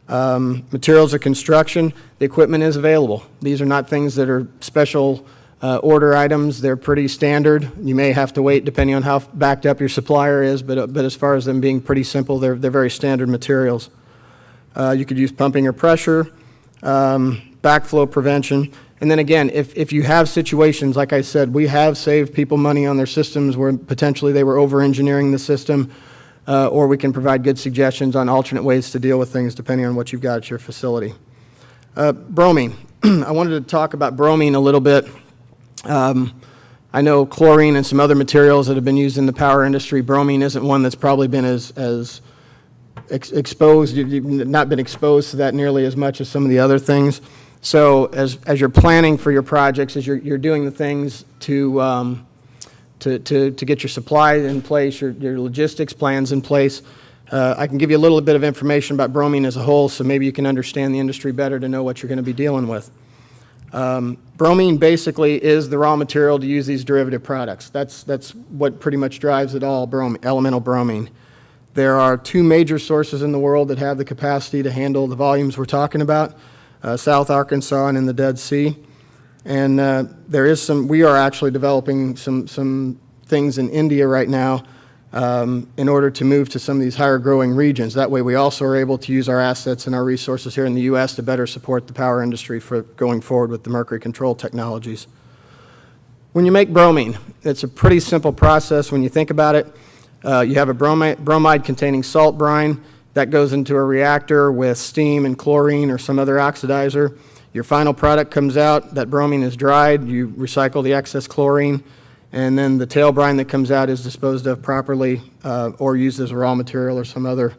Materials of construction, the equipment is available. These are not things that are special order items. They're pretty standard. You may have to wait depending on how backed up your supplier is, but as far as them being pretty simple, they're very standard materials. You could use pumping or pressure, backflow prevention. And then again, if you have situations, like I said, we have saved people money on their systems where potentially they were over-engineering the system, or we can provide good suggestions on alternate ways to deal with things depending on what you've got at your facility. Bromine. I wanted to talk about bromine a little bit. I know chlorine and some other materials that have been used in the power industry. Bromine isn't one that's probably been as exposed. You've not been exposed to that nearly as much as some of the other things. So as you're planning for your projects, as you're doing the things to get your supply in place, your logistics plans in place, I can give you a little bit of information about bromine as a whole, so maybe you can understand the industry better to know what you're going to be dealing with. Bromine basically is the raw material to use these derivative products. That's what pretty much drives it all, elemental bromine. There are 2 major sources in the world that have the capacity to handle the volumes we're talking about, South Arkansas and in the Dead Sea. And we are actually developing some things in India right now in order to move to some of these higher growing regions. That way we also are able to use our assets and our resources here in the U.S. to better support the power industry for going forward with the mercury control technologies. When you make bromine, it's a pretty simple process when you think about it. You have a bromide containing salt brine that goes into a reactor with steam and chlorine or some other oxidizer. Your final product comes out, that bromine is dried, you recycle the excess chlorine, and then the tail brine that comes out is disposed of properly or used as a raw material or some other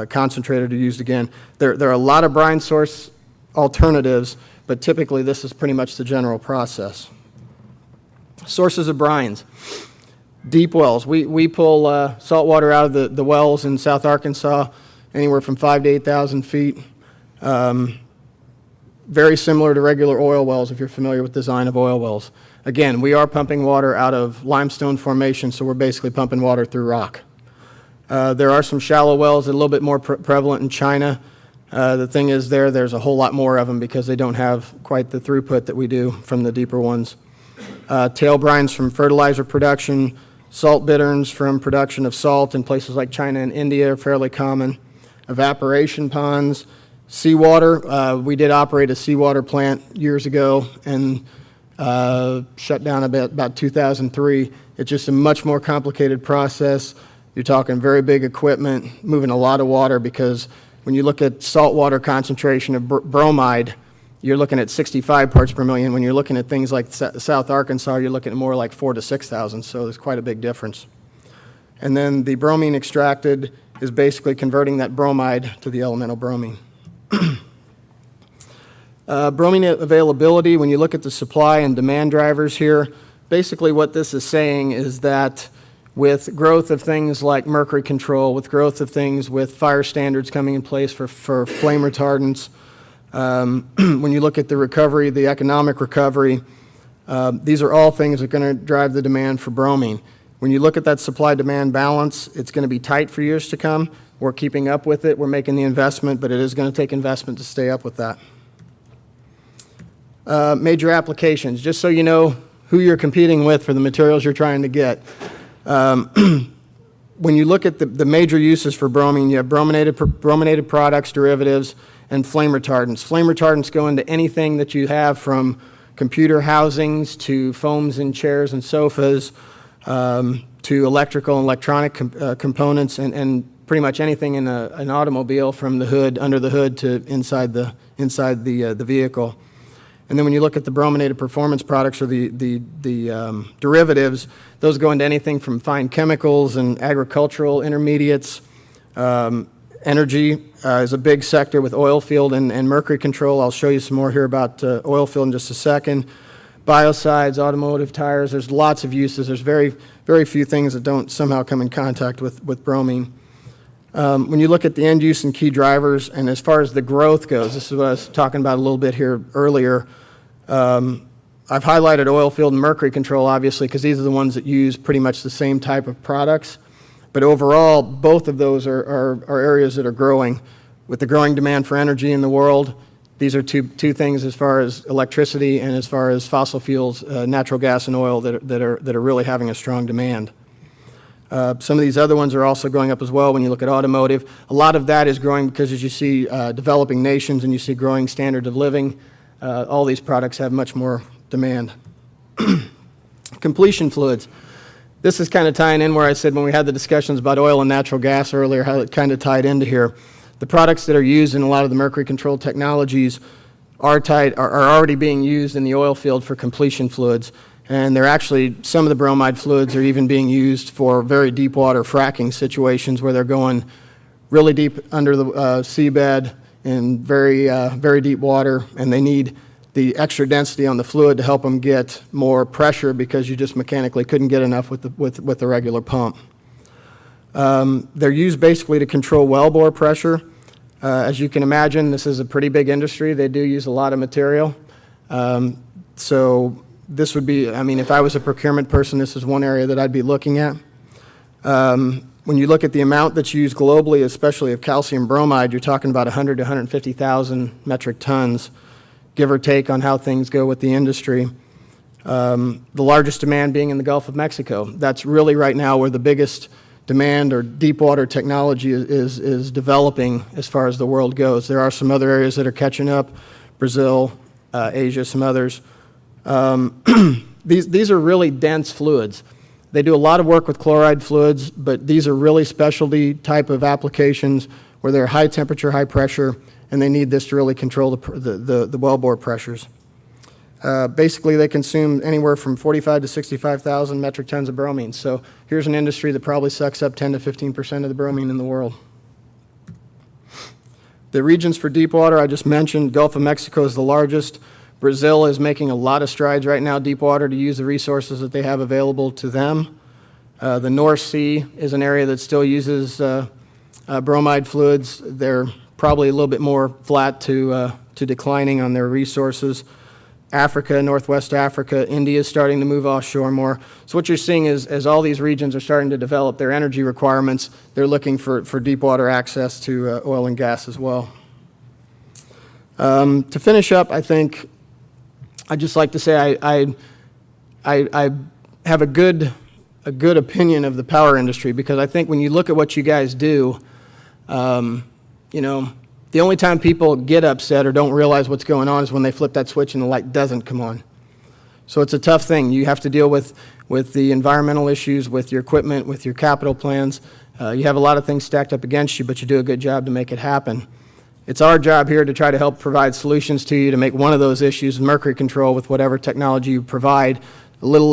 concentrator to use again. There are a lot of brine source alternatives, but typically this is pretty much the general process. Sources of brines. Deep wells. We pull salt water out of the wells in South Arkansas anywhere from 5,000 to 8,000 feet. very similar to regular oil wells, if you're familiar with the design of oil wells. Again, we are pumping water out of limestone formation, so we're basically pumping water through rock. There are some shallow wells that are a little bit more prevalent in China. The thing is there's a whole lot more of them because they don't have quite the throughput that we do from the deeper ones. Tail brines from fertilizer production, salt bitterns from production of salt in places like China and India are fairly common. Evaporation ponds, seawater. We did operate a seawater plant years ago and shut down about 2003. It's just a much more complicated process. You're talking very big equipment, moving a lot of water, because when you look at saltwater concentration of bromide, you're looking at 65 parts per million. When you're looking at things like South Arkansas, you're looking at more like 4,000 to 6,000, so there's quite a big difference. And then the bromine extracted is basically converting that bromide to the elemental bromine. Bromine availability, when you look at the supply and demand drivers here, basically what this is saying is that with growth of things like mercury control, with growth of things with fire standards coming in place for flame retardants, when you look at the recovery, the economic recovery, these are all things that are going to drive the demand for bromine. When you look at that supply-demand balance, it's going to be tight for years to come. We're keeping up with it. We're making the investment, but it is going to take investment to stay up with that. Major applications, just so you know who you're competing with for the materials you're trying to get. When you look at the major uses for bromine, you have brominated products, derivatives, and flame retardants. Flame retardants go into anything that you have, from computer housings to foams in chairs and sofas, to electrical and electronic components, and pretty much anything in an automobile, from the hood, under the hood, to inside the vehicle. And then when you look at the brominated performance products, or the derivatives, those go into anything from fine chemicals and agricultural intermediates. Energy is a big sector with Oilfield and Mercury control. I'll show you some more here about Oilfield in just a second. Biocides, automotive tires, there's lots of uses. There's very, very few things that don't somehow come in contact with bromine. When you look at the end use and key drivers, and as far as the growth goes, this is what I was talking about a little bit here earlier. I've highlighted Oilfield and Mercury control, obviously, because these are the ones that use pretty much the same type of products. But overall, both of those are areas that are growing. With the growing demand for energy in the world, these are two things as far as electricity and as far as fossil fuels, natural gas and oil, that are really having a strong demand. Some of these other ones are also going up as well. When you look at automotive, a lot of that is growing because, as you see developing nations and you see growing standard of living, all these products have much more demand. Completion fluids. This is kind of tying in where I said when we had the discussions about oil and natural gas earlier, how it kind of tied into here. The products that are used in a lot of the mercury controlled technologies are already being used in the oil field for completion fluids. And they're actually, some of the bromide fluids are even being used for very deep water fracking situations, where they're going really deep under the seabed in very deep water, and they need the extra density on the fluid to help them get more pressure, because you just mechanically couldn't get enough with the regular pump. They're used basically to control wellbore pressure. As you can imagine, this is a pretty big industry. They do use a lot of material. So this would be, I mean, if I was a procurement person, this is one area that I'd be looking at. When you look at the amount that's used globally, especially of calcium bromide, you're talking about 100 to 150,000 metric tons, give or take on how things go with the industry. The largest demand being in the Gulf of Mexico. That's really right now where the biggest demand or deep water technology is developing as far as the world goes. There are some other areas that are catching up, Brazil, Asia, some others. These are really dense fluids. They do a lot of work with chloride fluids, but these are really specialty type of applications where they're high temperature, high pressure, and they need this to really control the wellbore pressures. Basically, they consume anywhere from 45 to 65,000 metric tons of bromine. So here's an industry that probably sucks up 10 to 15% of the bromine in the world. The regions for deep water, I just mentioned, Gulf of Mexico is the largest. Brazil is making a lot of strides right now, deep water, to use the resources that they have available to them. The North Sea is an area that still uses bromide fluids. They're probably a little bit more flat to declining on their resources. Africa, Northwest Africa, India is starting to move offshore more. So what you're seeing is, as all these regions are starting to develop their energy requirements, they're looking for deep water access to oil and gas as well. To finish up, I think I'd just like to say I have a good opinion of the power industry, because I think when you look at what you guys do, you know, the only time people get upset or don't realize what's going on is when they flip that switch and the light doesn't come on. So it's a tough thing. You have to deal with the environmental issues, with your equipment, with your capital plans. You have a lot of things stacked up against you, but you do a good job to make it happen. It's our job here to try to help provide solutions to you to make one of those issues, mercury control, with whatever technology you provide, a little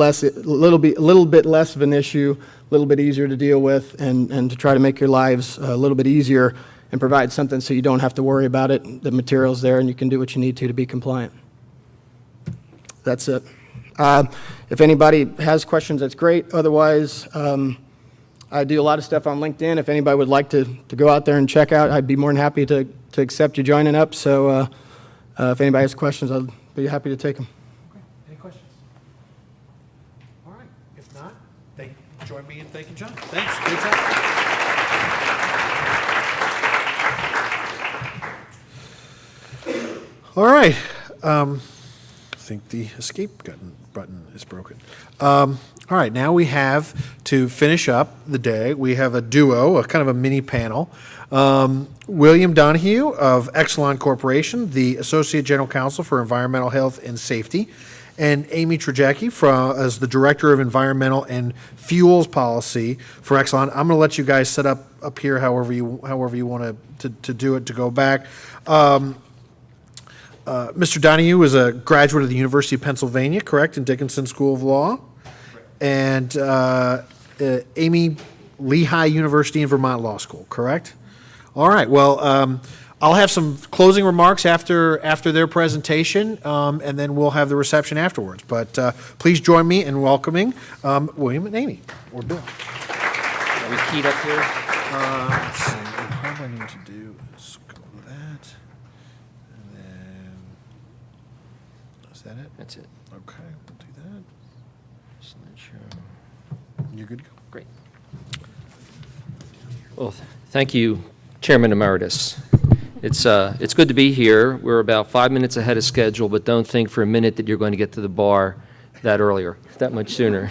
bit less of an issue, a little bit easier to deal with, and to try to make your lives a little bit easier and provide something so you don't have to worry about it. The material's there, and you can do what you need to be compliant. That's it. If anybody has questions, that's great. Otherwise, I do a lot of stuff on LinkedIn. If anybody would like to go out there and check out, I'd be more than happy to accept you joining up. So if anybody has questions, I'll be happy to take them. Okay. Any questions? All right. If not, join me in thanking John. Thanks. Great job. All right. I think the escape button is broken. All right. Now we have, to finish up the day, we have a duo, a kind of a mini panel. William Donohue of Exelon Corporation, the Associate General Counsel for Environmental Health and Safety, and Amy Trojecki as the Director of Environmental and Fuels Policy for Exelon. I'm going to let you guys set up here however you want to do it, to go back. Mr. Donohue is a graduate of the University of Pennsylvania, correct, in Dickinson School of Law. And Amy, Lehigh University in Vermont Law School, correct? All right, well, I'll have some closing remarks after their presentation, and then we'll have the reception afterwards. But please join me in welcoming William and Amy, or Bill. Are we keyed up here? Let's see, what I probably need to do is go to that, and then, is that it? That's it. Okay, we'll do that. Slideshow. You're good to go. Great. Well, thank you, Chairman Emeritus. It's good to be here. We're about 5 minutes ahead of schedule, but don't think for a minute that you're going to get to the bar that much sooner.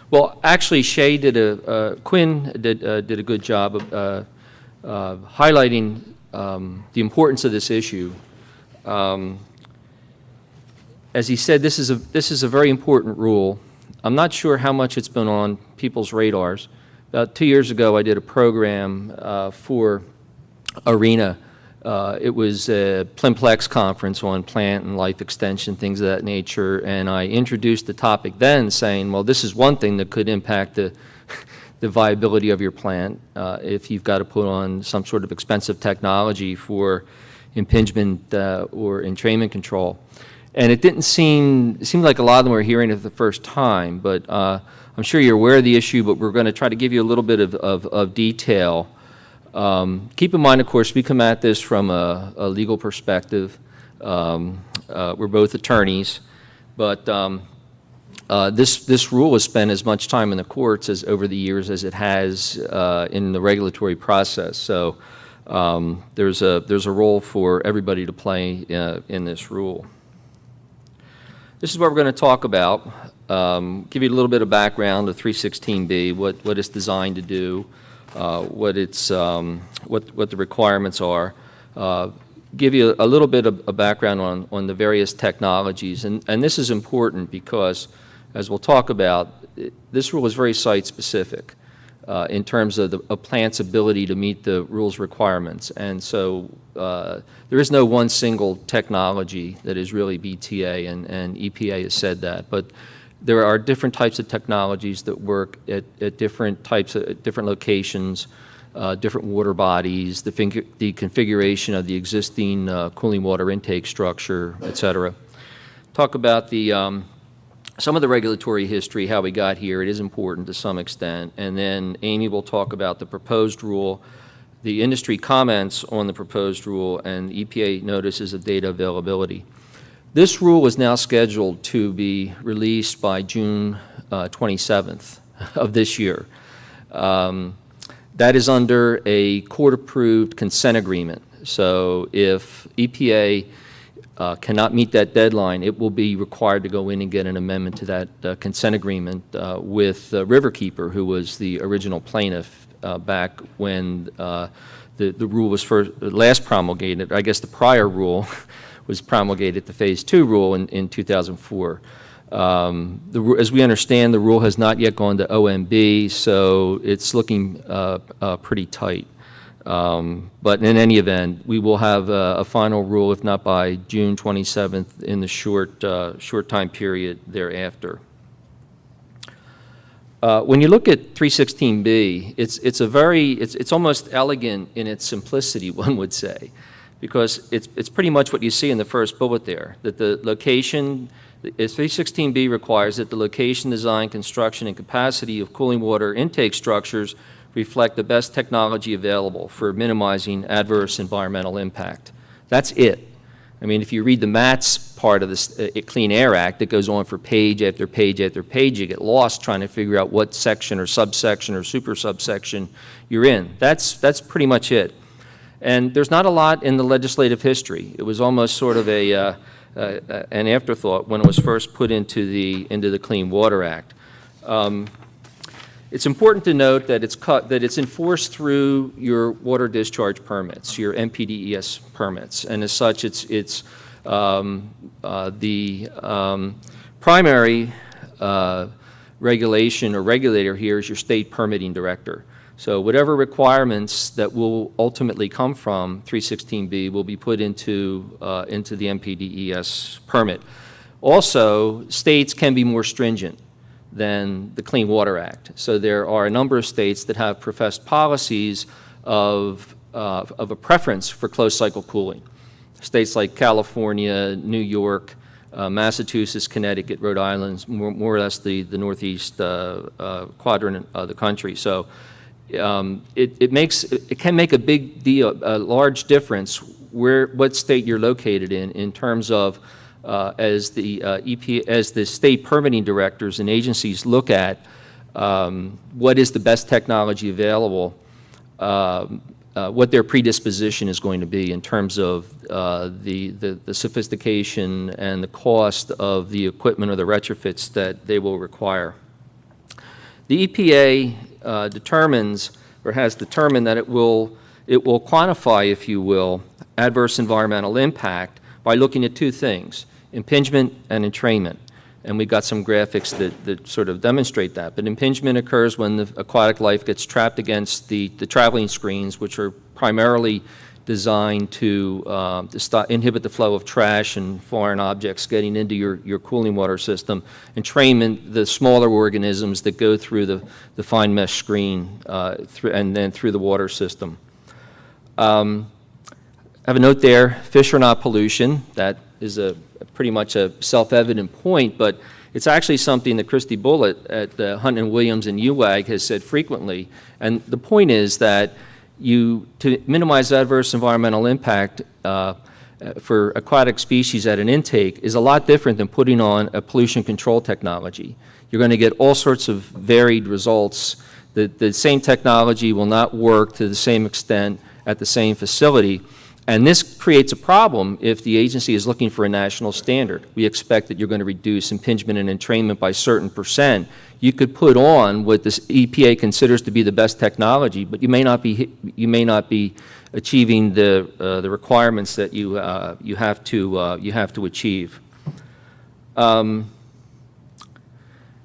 Well, actually, Quinn did a good job of highlighting the importance of this issue. As he said, this is a very important rule. I'm not sure how much it's been on people's radars. About 2 years ago, I did a program for ARENA. It was a Plimplex conference on plant and life extension, things of that nature, and I introduced the topic then saying, well, this is one thing that could impact the viability of your plant if you've got to put on some sort of expensive technology for impingement or entrainment control. And it seemed like a lot of them were hearing it for the first time, but I'm sure you're aware of the issue, but we're going to try to give you a little bit of detail. Keep in mind, of course, we come at this from a legal perspective. We're both attorneys, but this rule has spent as much time in the courts as over the years as it has in the regulatory process. So there's a role for everybody to play in this rule. This is what we're going to talk about. Give you a little bit of background of 316B, what it's designed to do, what the requirements are. Give you a little bit of a background on the various technologies, and this is important because, as we'll talk about, this rule is very site specific in terms of a plant's ability to meet the rule's requirements, and so there is no one single technology that is really BTA, and EPA has said that, but there are different types of technologies that work at different locations, different water bodies, the configuration of the existing cooling water intake structure, et cetera. Talk about the some of the regulatory history, how we got here. It is important to some extent. And then Amy will talk about the proposed rule, the industry comments on the proposed rule, and EPA notices of data availability. This rule is now scheduled to be released by June 27th of this year. That is under a court-approved consent agreement. So if EPA cannot meet that deadline, it will be required to go in and get an amendment to that consent agreement with Riverkeeper, who was the original plaintiff back when the rule was last promulgated. I guess the prior rule was promulgated, the Phase 2 rule, in 2004. As we understand, the rule has not yet gone to OMB, so it's looking pretty tight. But in any event, we will have a final rule, if not by June 27th, in the short time period thereafter. When you look at 316B, it's almost elegant in its simplicity, one would say, because it's pretty much what you see in the first bullet there, that the location, 316B requires that the location, design, construction, and capacity of cooling water intake structures reflect the best technology available for minimizing adverse environmental impact. That's it. I mean, if you read the MATS part of this Clean Air Act, it goes on for page after page after page. You get lost trying to figure out what section or subsection or super subsection you're in. That's pretty much it. And there's not a lot in the legislative history. It was almost sort of an afterthought when it was first put into the Clean Water Act. It's important to note that it's enforced through your water discharge permits, your MPDES permits, and as such, it's the primary regulation or regulator here is your state permitting director. So whatever requirements that will ultimately come from 316B will be put into the MPDES permit. Also, states can be more stringent than the Clean Water Act. So there are a number of states that have professed policies of a preference for closed cycle cooling. States like California, New York, Massachusetts, Connecticut, Rhode Island, more or less the northeast quadrant of the country. So it can make a big deal, a large difference what state you're located in terms of as the state permitting directors and agencies look at what is the best technology available, what their predisposition is going to be in terms of the sophistication and the cost of the equipment or the retrofits that they will require. The EPA determines or has determined that it will quantify, if you will, adverse environmental impact by looking at two things: impingement and entrainment. And we've got some graphics that sort of demonstrate that. But impingement occurs when the aquatic life gets trapped against the traveling screens, which are primarily designed to inhibit the flow of trash and foreign objects getting into your cooling water system. Entrainment, the smaller organisms that go through the fine mesh screen and then through the water system. I have a note there: fish are not pollution. That is pretty much a self-evident point, but it's actually something that Christy Bullitt at the Hunt and Williams and UWAG has said frequently. And the point is that to minimize adverse environmental impact for aquatic species at an intake is a lot different than putting on a pollution control technology. You're going to get all sorts of varied results. The same technology will not work to the same extent at the same facility. And this creates a problem if the agency is looking for a national standard. We expect that you're going to reduce impingement and entrainment by a certain percent. You could put on what this EPA considers to be the best technology, but you may not be achieving the requirements that you have to achieve. And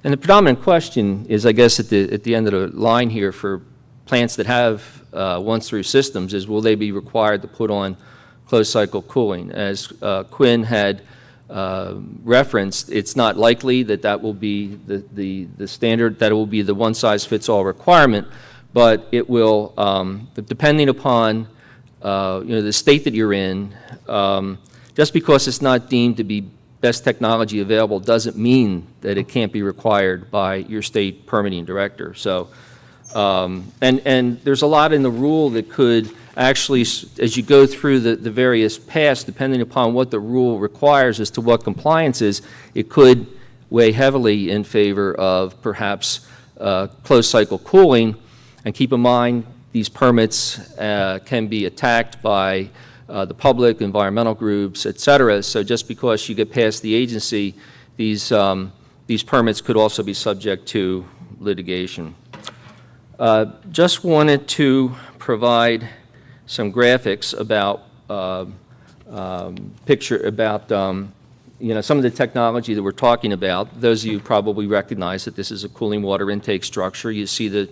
the predominant question is, I guess, at the end of the line here for plants that have once-through systems is, will they be required to put on closed-cycle cooling? As Quinn had referenced, it's not likely that will be the standard, that it will be the one-size-fits-all requirement, but it will, depending upon the state that you're in, just because it's not deemed to be best technology available doesn't mean that it can't be required by your state permitting director. So, and there's a lot in the rule that could actually, as you go through the various paths, depending upon what the rule requires as to what compliance is, it could weigh heavily in favor of perhaps closed cycle cooling. And keep in mind, these permits can be attacked by the public, environmental groups, et cetera. So just because you get past the agency, these permits could also be subject to litigation. Just wanted to provide some graphics about some of the technology that we're talking about. Those of you probably recognize that this is a cooling water intake structure. You see the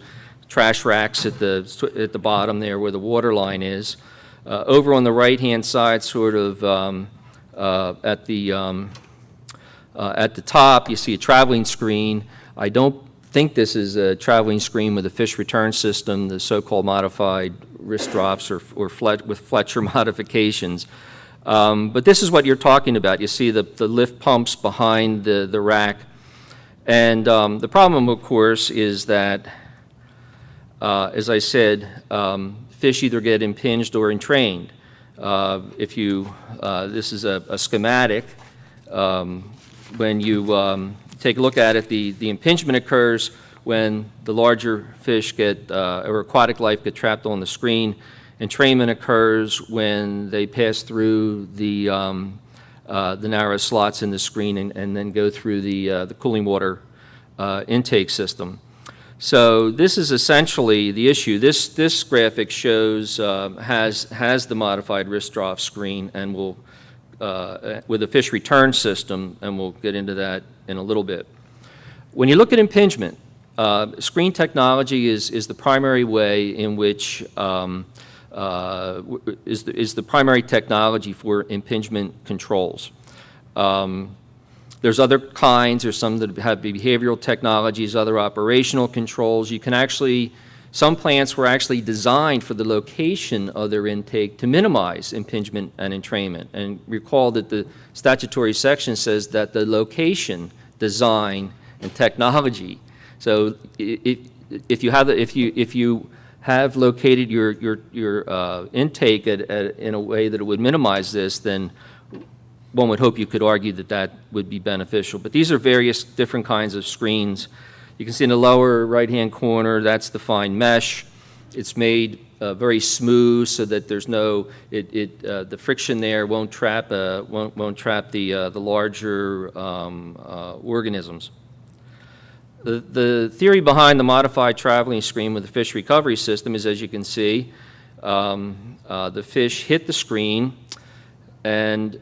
trash racks at the bottom there where the water line is. Over on the right-hand side, sort of at the top, you see a traveling screen. I don't think this is a traveling screen with a fish return system, the so-called modified wrist drops or with Fletcher modifications. But this is what you're talking about. You see the lift pumps behind the rack. And the problem, of course, is that, as I said, fish either get impinged or entrained. This is a schematic. When you take a look at it, the impingement occurs when the larger fish or aquatic life get trapped on the screen. Entrainment occurs when they pass through the narrow slots in the screen and then go through the cooling water intake system. So this is essentially the issue. This graphic shows has the modified wrist drop screen and will with a fish return system, and we'll get into that in a little bit. When you look at impingement, screen technology is the primary way in which is the primary technology for impingement controls. There's other kinds. There's some that have behavioral technologies, other operational controls. You can actually, some plants were actually designed for the location of their intake to minimize impingement and entrainment. And recall that the statutory section says that the location, design, and technology. So if you have located your intake in a way that it would minimize this, then one would hope you could argue that would be beneficial. But these are various different kinds of screens. You can see in the lower right-hand corner, that's the fine mesh. It's made very smooth so that there's no, the friction there won't trap the larger organisms. The theory behind the modified traveling screen with the fish recovery system is, as you can see, the fish hit the screen, and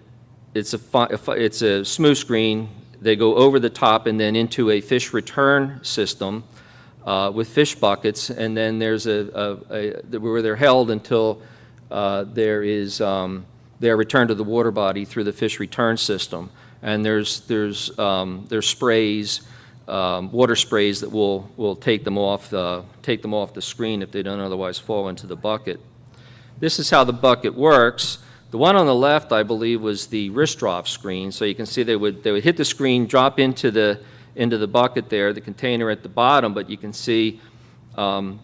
it's a smooth screen. They go over the top and then into a fish return system with fish buckets, and then there's where they're held until they're returned to the water body through the fish return system. And there's sprays. Water sprays that will take them off the screen if they don't otherwise fall into the bucket. This is how the bucket works. The one on the left, I believe, was the wrist drop screen. So you can see they would hit the screen, drop into the bucket there, the container at the bottom, but you can see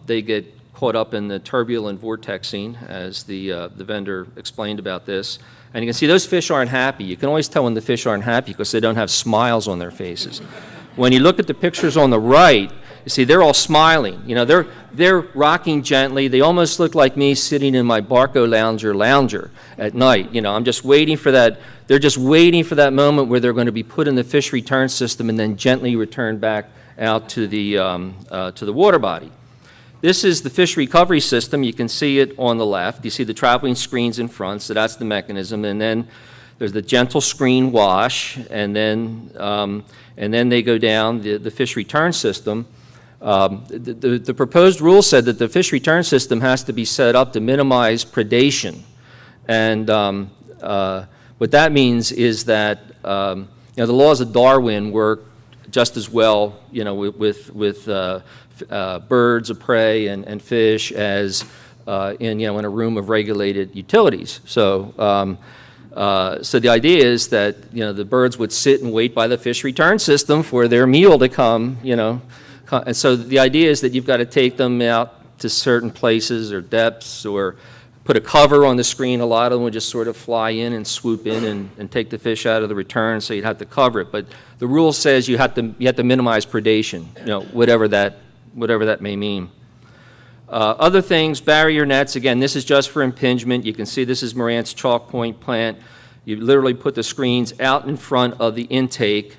they get caught up in the turbulent vortexing, as the vendor explained about this. And you can see those fish aren't happy. You can always tell when the fish aren't happy because they don't have smiles on their faces. When you look at the pictures on the right, you see they're all smiling. You know, they're rocking gently. They almost look like me sitting in my Barco lounger at night. You know, I'm just waiting for that. They're just waiting for that moment where they're going to be put in the fish return system and then gently returned back out to the water body. This is the fish recovery system. You can see it on the left. You see the traveling screens in front, so that's the mechanism. And then there's the gentle screen wash, and then they go down the fish return system. The proposed rule said that the fish return system has to be set up to minimize predation. And what that means is that the laws of Darwin work just as well, with birds of prey and fish as in a room of regulated utilities. So So the idea is that, you know, the birds would sit and wait by the fish return system for their meal to come, you know. And so the idea is that you've got to take them out to certain places or depths, or put a cover on the screen. A lot of them would just sort of fly in and swoop in and take the fish out of the return, so you'd have to cover it. But the rule says you have to minimize predation, you know, whatever that may mean. Other things, barrier nets, again, this is just for impingement. You can see this is Morant's chalk point plant. You literally put the screens out in front of the intake.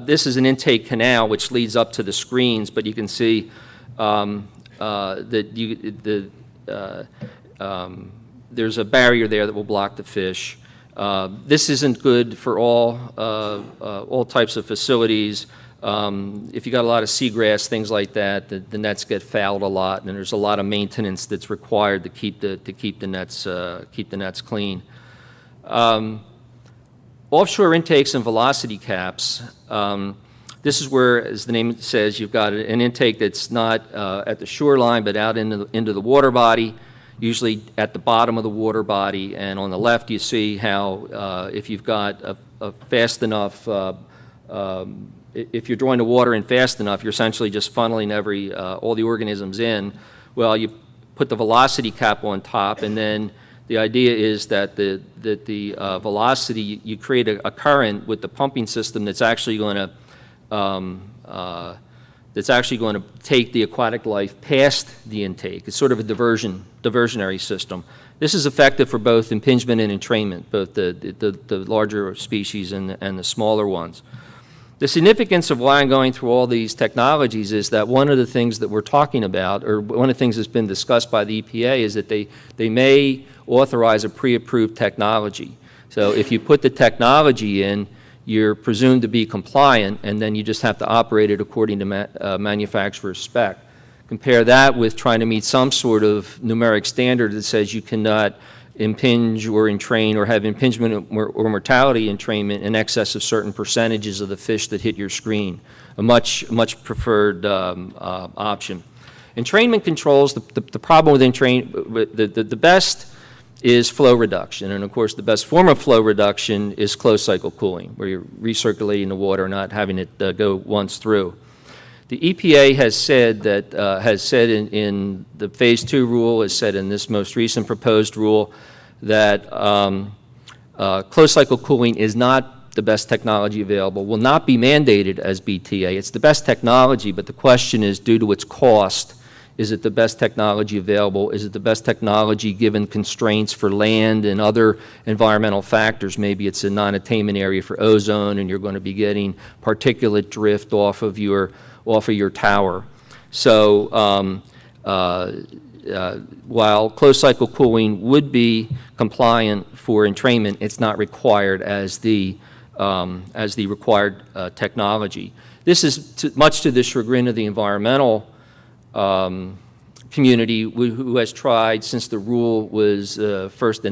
This is an intake canal which leads up to the screens, but you can see there's a barrier there that will block the fish. This isn't good for all types of facilities. If you got a lot of seagrass, things like that, the nets get fouled a lot, and there's a lot of maintenance that's required to keep the nets clean. Offshore intakes and velocity caps. This is where, as the name says, you've got an intake that's not at the shoreline, but out into the water body, usually at the bottom of the water body. And on the left, you see how if you've got a fast enough, if you're drawing the water in fast enough, you're essentially just funneling all the organisms in. Well, you put the velocity cap on top, and then the idea is that the velocity, you create a current with the pumping system that's actually going to take the aquatic life past the intake. It's sort of a diversionary system. This is effective for both impingement and entrainment, both the larger species and the smaller ones. The significance of why I'm going through all these technologies is that one of the things that we're talking about, or one of the things that's been discussed by the EPA, is that they may authorize a pre-approved technology. So if you put the technology in, you're presumed to be compliant, and then you just have to operate it according to manufacturer's spec. Compare that with trying to meet some sort of numeric standard that says you cannot impinge or entrain or have impingement or mortality entrainment in excess of certain percentages of the fish that hit your screen, a much preferred option. Entrainment controls, the problem with the best is flow reduction, and of course the best form of flow reduction is closed cycle cooling, where you're recirculating the water, not having it go once through. The EPA has said in the Phase 2 rule, has said in this most recent proposed rule, that closed cycle cooling is not the best technology available, will not be mandated as BTA. It's the best technology, but the question is, due to its cost, is it the best technology available? Is it the best technology given constraints for land and other environmental factors? Maybe it's a non-attainment area for ozone, and you're going to be getting particulate drift off of your tower. So while closed cycle cooling would be compliant for entrainment, it's not required as the required technology. This is much to the chagrin of the environmental community, who has tried, since the rule was first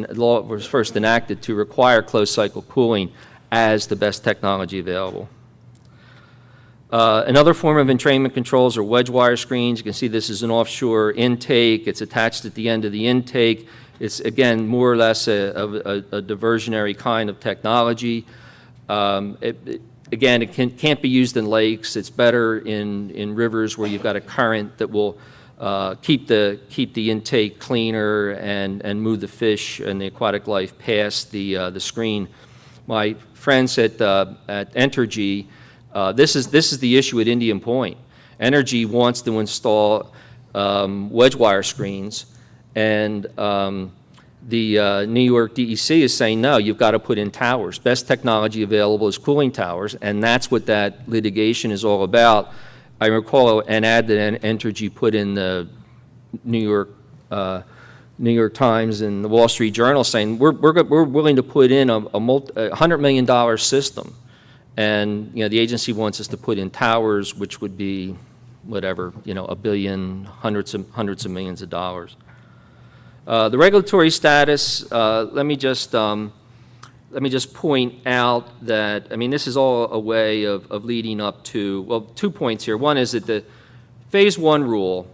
enacted, to require closed cycle cooling as the best technology available. Another form of entrainment controls are wedge wire screens. You can see this is an offshore intake. It's attached at the end of the intake. It's, again, more or less a diversionary kind of technology. Again, it can't be used in lakes. It's better in rivers where you've got a current that will keep the intake cleaner and move the fish and the aquatic life past the screen. My friends at Entergy, this is the issue at Indian Point. Entergy wants to install wedge wire screens, and the New York DEC is saying, no, you've got to put in towers. Best technology available is cooling towers, and that's what that litigation is all about. I recall an ad that Entergy put in the New York Times and the Wall Street Journal saying, we're willing to put in a $100 million system. And, you know, the agency wants us to put in towers, which would be whatever, you know, $1 billion, hundreds of millions of dollars. The regulatory status, let me just point out that, I mean, this is all a way of leading up to, well, 2 points here. One is that the Phase 1 rule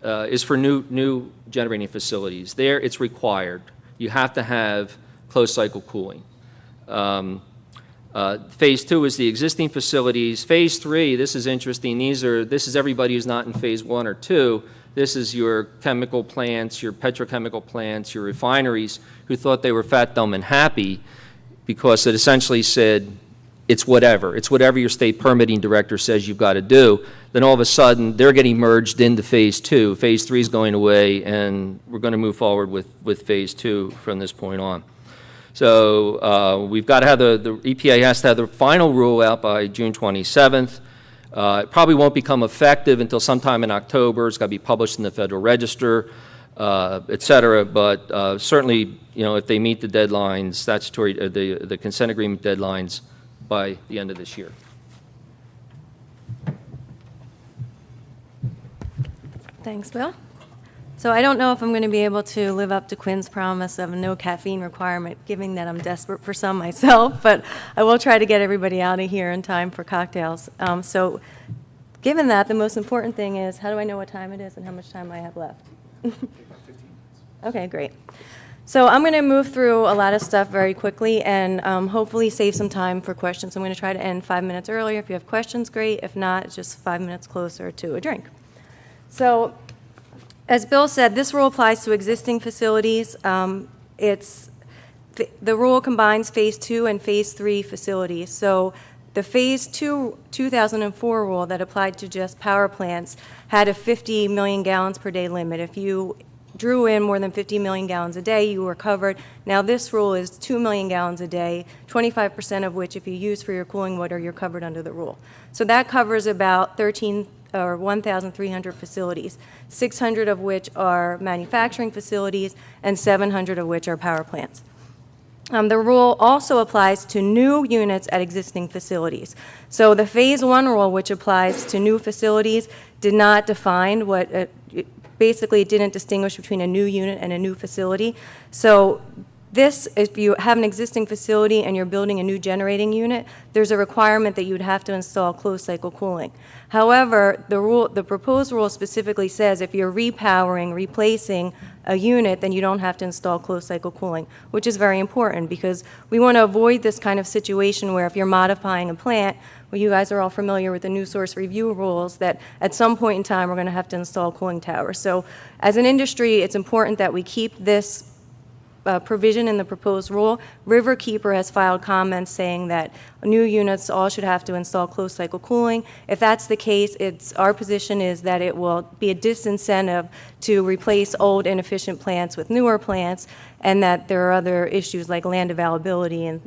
is for new generating facilities. There, it's required. You have to have closed cycle cooling. Phase 2 is the existing facilities. Phase 3, this is interesting. This is everybody who's not in phase 1 or 2. This is your chemical plants, your petrochemical plants, your refineries who thought they were fat, dumb, and happy because it essentially said, it's whatever. It's whatever your state permitting director says you've got to do. Then all of a sudden, they're getting merged into phase 2. Phase 3 is going away, and we're going to move forward with phase 2 from this point on. So we've got to have the EPA has to have the final rule out by June 27th. It probably won't become effective until sometime in October. It's got to be published in the Federal Register, et cetera. But certainly, if they meet the deadlines, statutory, the consent agreement deadlines by the end of this year. Thanks, Bill. So I don't know if I'm going to be able to live up to Quin's promise of a no caffeine requirement, given that I'm desperate for some myself, but I will try to get everybody out of here in time for cocktails. So given that, the most important thing is, how do I know what time it is and how much time I have left? Okay, great. So I'm going to move through a lot of stuff very quickly and hopefully save some time for questions. I'm going to try to end 5 minutes earlier. If you have questions, great. If not, it's just 5 minutes closer to a drink. So as Bill said, this rule applies to existing facilities. The rule combines Phase 2 and Phase 3 facilities. So the Phase 2 2004 rule that applied to just power plants had a 50 million gallons per day limit. If you drew in more than 50 million gallons a day, you were covered. Now this rule is 2 million gallons a day, 25% of which if you use for your cooling water, you're covered under the rule. So that covers about 1,300 facilities, 600 of which are manufacturing facilities and 700 of which are power plants. The rule also applies to new units at existing facilities. So the Phase 1 rule, which applies to new facilities, did not define what, basically it didn't distinguish between a new unit and a new facility. So this, if you have an existing facility and you're building a new generating unit, there's a requirement that you would have to install closed cycle cooling. However, the proposed rule specifically says if you're repowering, replacing a unit, then you don't have to install closed cycle cooling, which is very important because we want to avoid this kind of situation where if you're modifying a plant, well, you guys are all familiar with the new source review rules that at some point in time we're going to have to install cooling towers. So as an industry, it's important that we keep this provision in the proposed rule. Riverkeeper has filed comments saying that new units all should have to install closed cycle cooling. If that's the case, our position is that it will be a disincentive to replace old inefficient plants with newer plants, and that there are other issues like land availability, and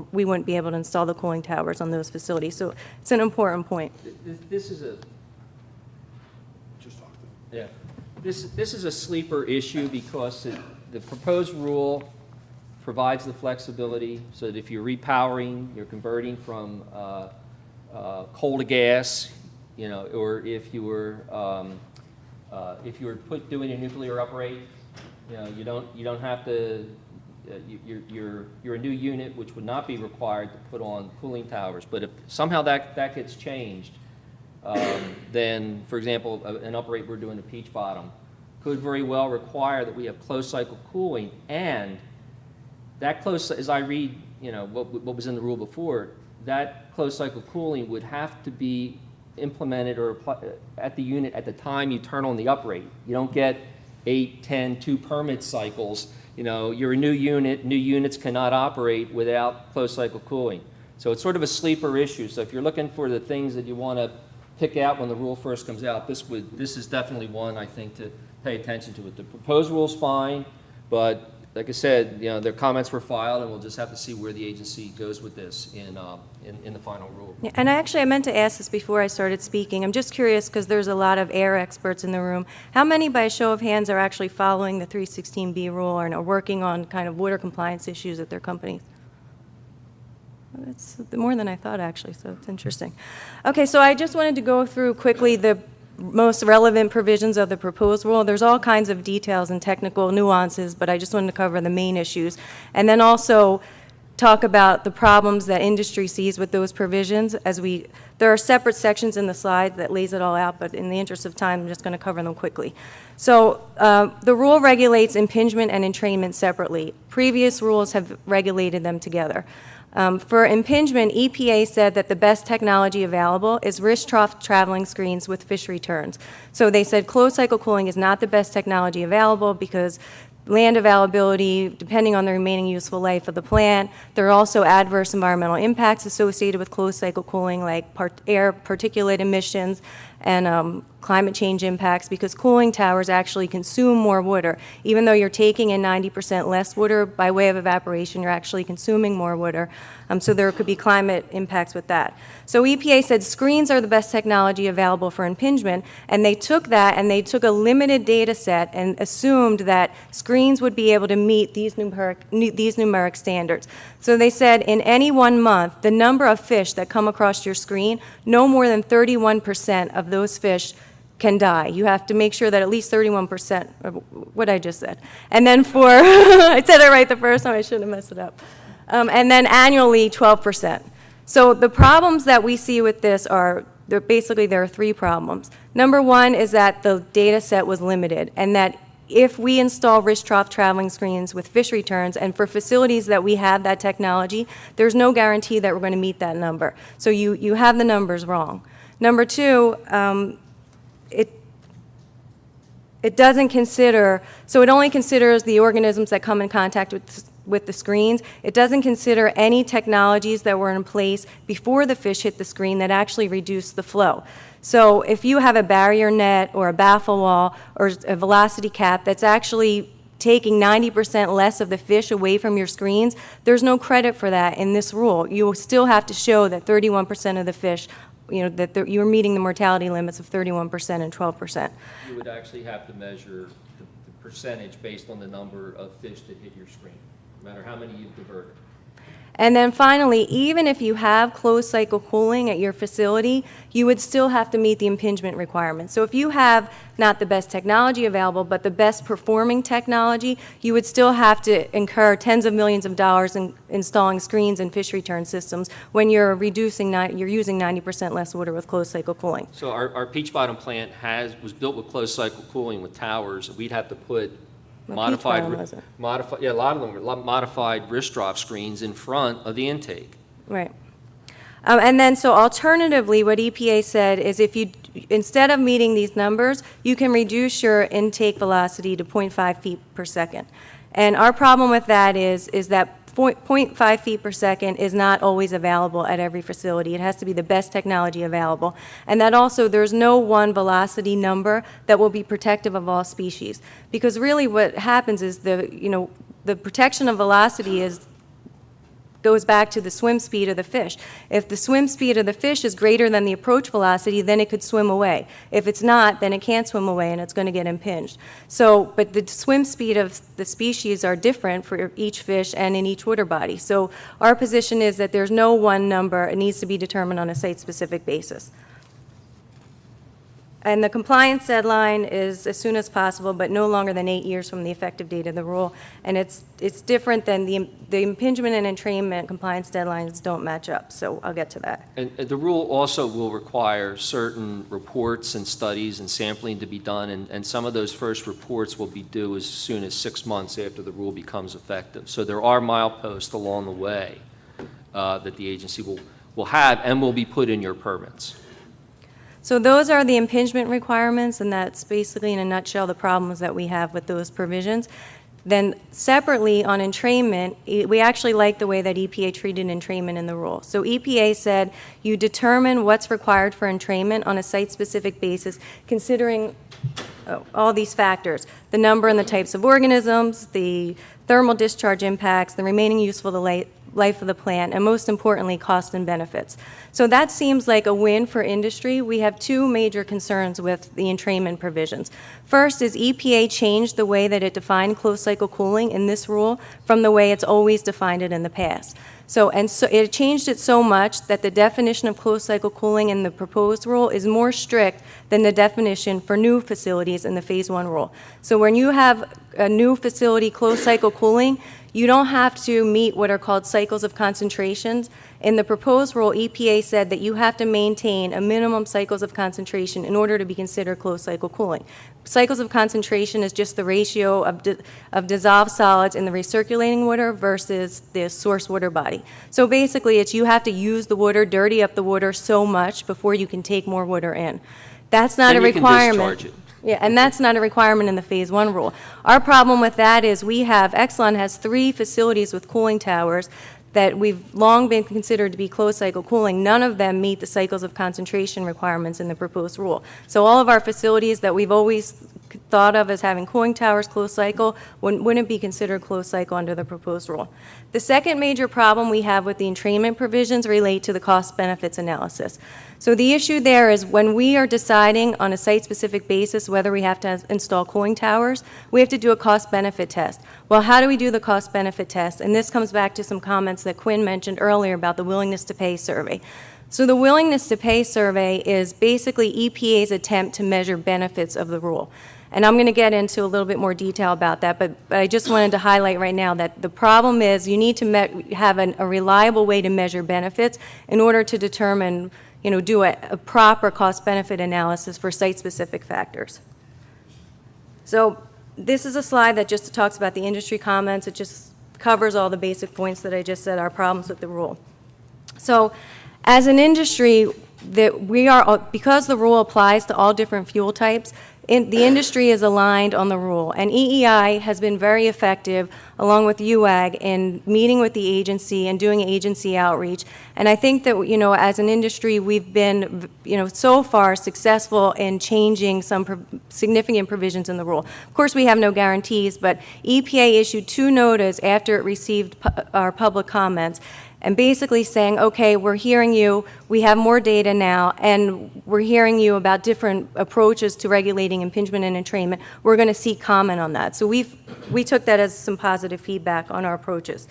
we wouldn't be able to install the cooling towers on those facilities. So it's an important point. This is a This is a sleeper issue because the proposed rule provides the flexibility so that if you're repowering, you're converting from coal to gas, or if you were doing a nuclear uprate, you don't have to. You're a new unit, which would not be required to put on cooling towers. But if somehow that gets changed, then, for example, an uprate we're doing a Peach Bottom could very well require that we have closed cycle cooling, and that as I read, what was in the rule before, that closed cycle cooling would have to be implemented or at the unit at the time you turn on the uprate. You don't get 8, 10, 2 permit cycles. You're a new unit. New units cannot operate without closed cycle cooling. So it's sort of a sleeper issue. So if you're looking for the things that you want to pick out when the rule first comes out, this is definitely one, I think, to pay attention to it. The proposed rule's fine, but like I said, their comments were filed, and we'll just have to see where the agency goes with this in the final rule. Yeah, and I meant to ask this before I started speaking. I'm just curious because there's a lot of air experts in the room. How many, by a show of hands, are actually following the 316B rule and are working on kind of water compliance issues at their companies? That's more than I thought, actually, so it's interesting. Okay, so I just wanted to go through quickly the most relevant provisions of the proposed rule. There's all kinds of details and technical nuances, but I just wanted to cover the main issues. And then also talk about the problems that industry sees with those provisions there are separate sections in the slide that lays it all out, but in the interest of time, I'm just going to cover them quickly. So the rule regulates impingement and entrainment separately. Previous rules have regulated them together. For impingement, EPA said that the best technology available is wrist trough traveling screens with fish returns. So they said closed cycle cooling is not the best technology available because land availability, depending on the remaining useful life of the plant. There are also adverse environmental impacts associated with closed cycle cooling, like air particulate emissions and climate change impacts, because cooling towers actually consume more water. Even though you're taking in 90% less water by way of evaporation, you're actually consuming more water. So there could be climate impacts with that. So EPA said screens are the best technology available for impingement, and they took that and they took a limited data set and assumed that screens would be able to meet these numeric standards. So they said in any 1 month, the number of fish that come across your screen, no more than 31% of those fish can die. You have to make sure that at least 31%, of what I just said. And then for, I said it right the first time, I shouldn't have messed it up. And then annually, 12%. So the problems that we see with this are, there are 3 problems. Number 1 is that the data set was limited, and that if we install wrist trough traveling screens with fish returns, and for facilities that we have that technology, there's no guarantee that we're going to meet that number. So you have the numbers wrong. Number 2, it doesn't consider, so it only considers the organisms that come in contact with the screens. It doesn't consider any technologies that were in place before the fish hit the screen that actually reduce the flow. So if you have a barrier net or a baffle wall or a velocity cap that's actually taking 90% less of the fish away from your screens, there's no credit for that in this rule. You will still have to show that 31% of the fish, that you're meeting the mortality limits of 31% and 12%. You would actually have to measure the percentage based on the number of fish that hit your screen, no matter how many you've diverted. And then finally, even if you have closed cycle cooling at your facility, you would still have to meet the impingement requirements. So if you have not the best technology available, but the best performing technology, you would still have to incur tens of millions of dollars in installing screens and fish return systems when you're using 90% less water with closed cycle cooling. So our Peach Bottom plant was built with closed cycle cooling with towers. We'd have to put a lot of them were modified wrist trough screens in front of the intake. Right. And then, so alternatively, what EPA said is if you, instead of meeting these numbers, you can reduce your intake velocity to 0.5 feet per second. And our problem with that is that 0.5 feet per second is not always available at every facility. It has to be the best technology available. And that also, there's no one velocity number that will be protective of all species. Because really what happens is the protection of velocity goes back to the swim speed of the fish. If the swim speed of the fish is greater than the approach velocity, then it could swim away. If it's not, then it can't swim away and it's going to get impinged. So, but the swim speed of the species are different for each fish and in each water body. So our position is that there's no one number. It needs to be determined on a site-specific basis. And the compliance deadline is as soon as possible, but no longer than 8 years from the effective date of the rule. And it's different than the impingement and entrainment compliance deadlines don't match up. So I'll get to that. And the rule also will require certain reports and studies and sampling to be done, and some of those first reports will be due as soon as 6 months after the rule becomes effective. So there are mileposts along the way that the agency will have and will be put in your permits. So those are the impingement requirements, and that's basically in a nutshell the problems that we have with those provisions. Then separately on entrainment, we actually like the way that EPA treated entrainment in the rule. So EPA said you determine what's required for entrainment on a site-specific basis, considering all these factors: the number and the types of organisms, the thermal discharge impacts, the remaining useful life of the plant, and most importantly, cost and benefits. So that seems like a win for industry. We have two major concerns with the entrainment provisions. First is EPA changed the way that it defined closed cycle cooling in this rule from the way it's always defined it in the past. So it changed it so much that the definition of closed cycle cooling in the proposed rule is more strict than the definition for new facilities in the Phase 1 rule. So when you have a new facility closed cycle cooling, You don't have to meet what are called cycles of concentrations. In the proposed rule, EPA said that you have to maintain a minimum cycles of concentration in order to be considered closed cycle cooling. Cycles of concentration is just the ratio of dissolved solids in the recirculating water versus the source water body. So basically, it's you have to use the water, dirty up the water so much before you can take more water in. That's not Then a you can requirement. discharge it. Yeah, and that's not a requirement in the Phase 1 rule. Our problem with that is Exelon has 3 facilities with cooling towers that we've long been considered to be closed cycle cooling. None of them meet the cycles of concentration requirements in the proposed rule. So all of our facilities that we've always thought of as having cooling towers closed cycle wouldn't be considered closed cycle under the proposed rule. The second major problem we have with the entrainment provisions relate to the cost benefits analysis. So the issue there is when we are deciding on a site-specific basis whether we have to install cooling towers, we have to do a cost-benefit test. Well, how do we do the cost-benefit test? And this comes back to some comments that Quinn mentioned earlier about the willingness to pay survey. So the willingness to pay survey is basically EPA's attempt to measure benefits of the rule. And I'm going to get into a little bit more detail about that, but I just wanted to highlight right now that the problem is you need to have a reliable way to measure benefits in order to determine, do a proper cost-benefit analysis for site-specific factors. So this is a slide that just talks about the industry comments. It just covers all the basic points that I just said are problems with the rule. So as an industry, because the rule applies to all different fuel types, the industry is aligned on the rule, and EEI has been very effective, along with UAG, in meeting with the agency and doing agency outreach. And I think that, as an industry, we've been, so far successful in changing some significant provisions in the rule. Of course, we have no guarantees, but EPA issued 2 notices after it received our public comments, and basically saying, okay, we're hearing you, we have more data now, and we're hearing you about different approaches to regulating impingement and entrainment. We're going to seek comment on that. So we took that as some positive feedback on our approaches.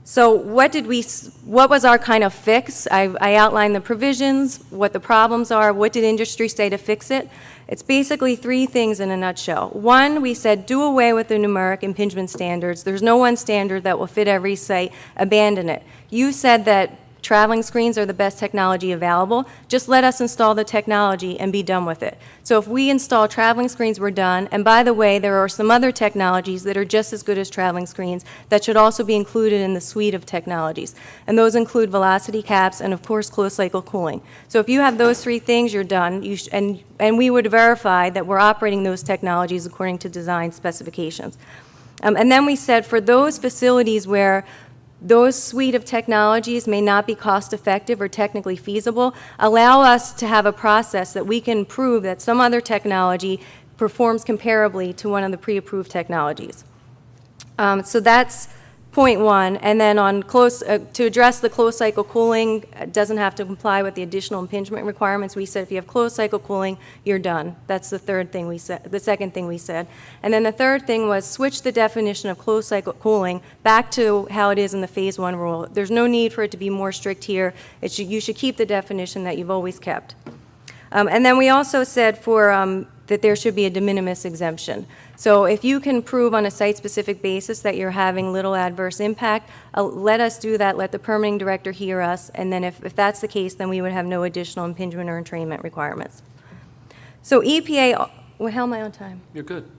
So what was our kind of fix? I outlined the provisions, what the problems are, what did industry say to fix it? It's basically 3 things in a nutshell. 1, we said do away with the numeric impingement standards. There's no one standard that will fit every site. Abandon it. You said that traveling screens are the best technology available. Just let us install the technology and be done with it. So if we install traveling screens, we're done. And by the way, there are some other technologies that are just as good as traveling screens that should also be included in the suite of technologies. And those include velocity caps and, of course, closed cycle cooling. So if you have those 3 things, you're done. And we would verify that we're operating those technologies according to design specifications. And then we said for those facilities where those suite of technologies may not be cost-effective or technically feasible, allow us to have a process that we can prove that some other technology performs comparably to one of the pre-approved technologies. So that's point 1. And then on to address the closed cycle cooling, it doesn't have to comply with the additional impingement requirements. We said if you have closed cycle cooling, you're done. That's the third thing we said, the second thing we said. And then the third thing was switch the definition of closed cycle cooling back to how it is in the Phase 1 rule. There's no need for it to be more strict here. You should keep the definition that you've always kept. And then we also said that there should be a de minimis exemption. So if you can prove on a site-specific basis that you're having little adverse impact, let us do that, let the permitting director hear us, and then if that's the case, then we would have no additional impingement or entrainment requirements. So EPA, well, how am I on time? You're good.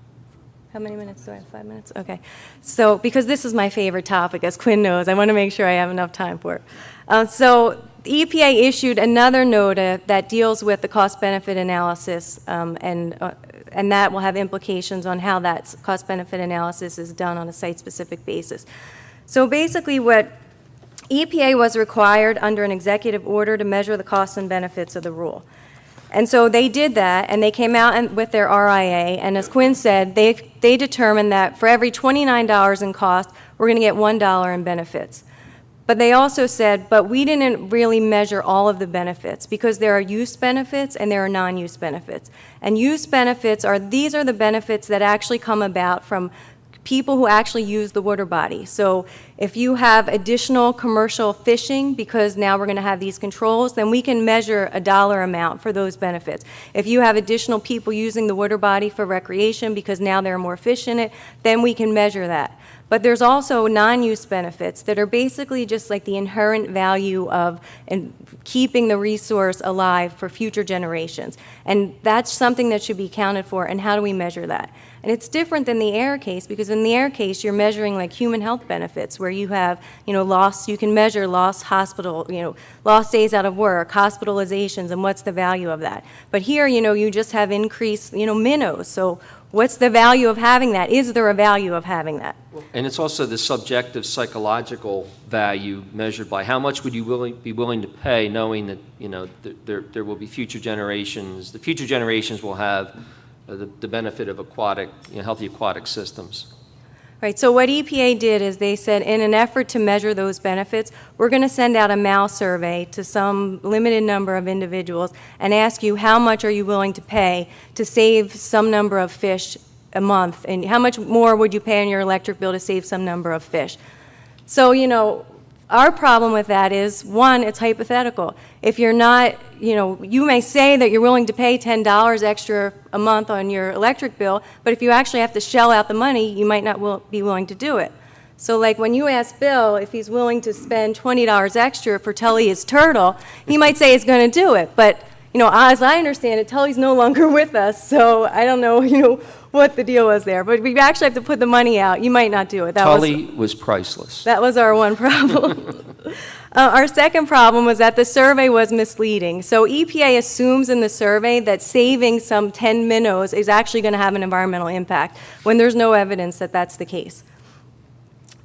How many minutes do I have? 5 minutes? Okay. So because this is my favorite topic, as Quinn knows, I want to make sure I have enough time for it. So the EPA issued another NOTA that deals with the cost-benefit analysis, and that will have implications on how that cost-benefit analysis is done on a site-specific basis. So basically what EPA was required under an executive order to measure the costs and benefits of the rule. And so they did that, and they came out with their RIA, and as Quinn said, they determined that for every $29 in cost, we're going to get $1 in benefits. But they also said, but we didn't really measure all of the benefits because there are use benefits and there are non-use benefits. And use benefits these are the benefits that actually come about from people who actually use the water body. So If you have additional commercial fishing, because now we're going to have these controls, then we can measure a dollar amount for those benefits. If you have additional people using the water body for recreation, because now there are more fish in it, then we can measure that. But there's also non-use benefits that are basically just like the inherent value of keeping the resource alive for future generations. And that's something that should be accounted for, and how do we measure that? And it's different than the air case, because in the air case, you're measuring like human health benefits, where you have, loss, you can measure lost hospital, lost days out of work, hospitalizations, and what's the value of that. But here, you just have increased, minnows. So what's the value of having that? Is there a value of having that? And it's also the subjective psychological value measured by how much would you be willing to pay, knowing that, there will be future generations. The future generations will have the benefit of aquatic, healthy aquatic systems. Right, so what EPA did is they said, in an effort to measure those benefits, we're going to send out a mouse survey to some limited number of individuals and ask you how much are you willing to pay to save some number of fish a month, and how much more would you pay on your electric bill to save some number of fish. So, our problem with that is, one, it's hypothetical. If you're not, you may say that you're willing to pay $10 extra a month on your electric bill, but if you actually have to shell out the money, you might not be willing to do it. So like when you ask Bill if he's willing to spend $20 extra for Tully's turtle, he might say he's going to do it. But, as I understand it, Tully's no longer with us, so I don't know, what the deal was there. But we actually have to put the money out. You might not do it. Tully was priceless. That was our one problem. Our second problem was that the survey was misleading. So EPA assumes in the survey that saving some 10 minnows is actually going to have an environmental impact, when there's no evidence that that's the case.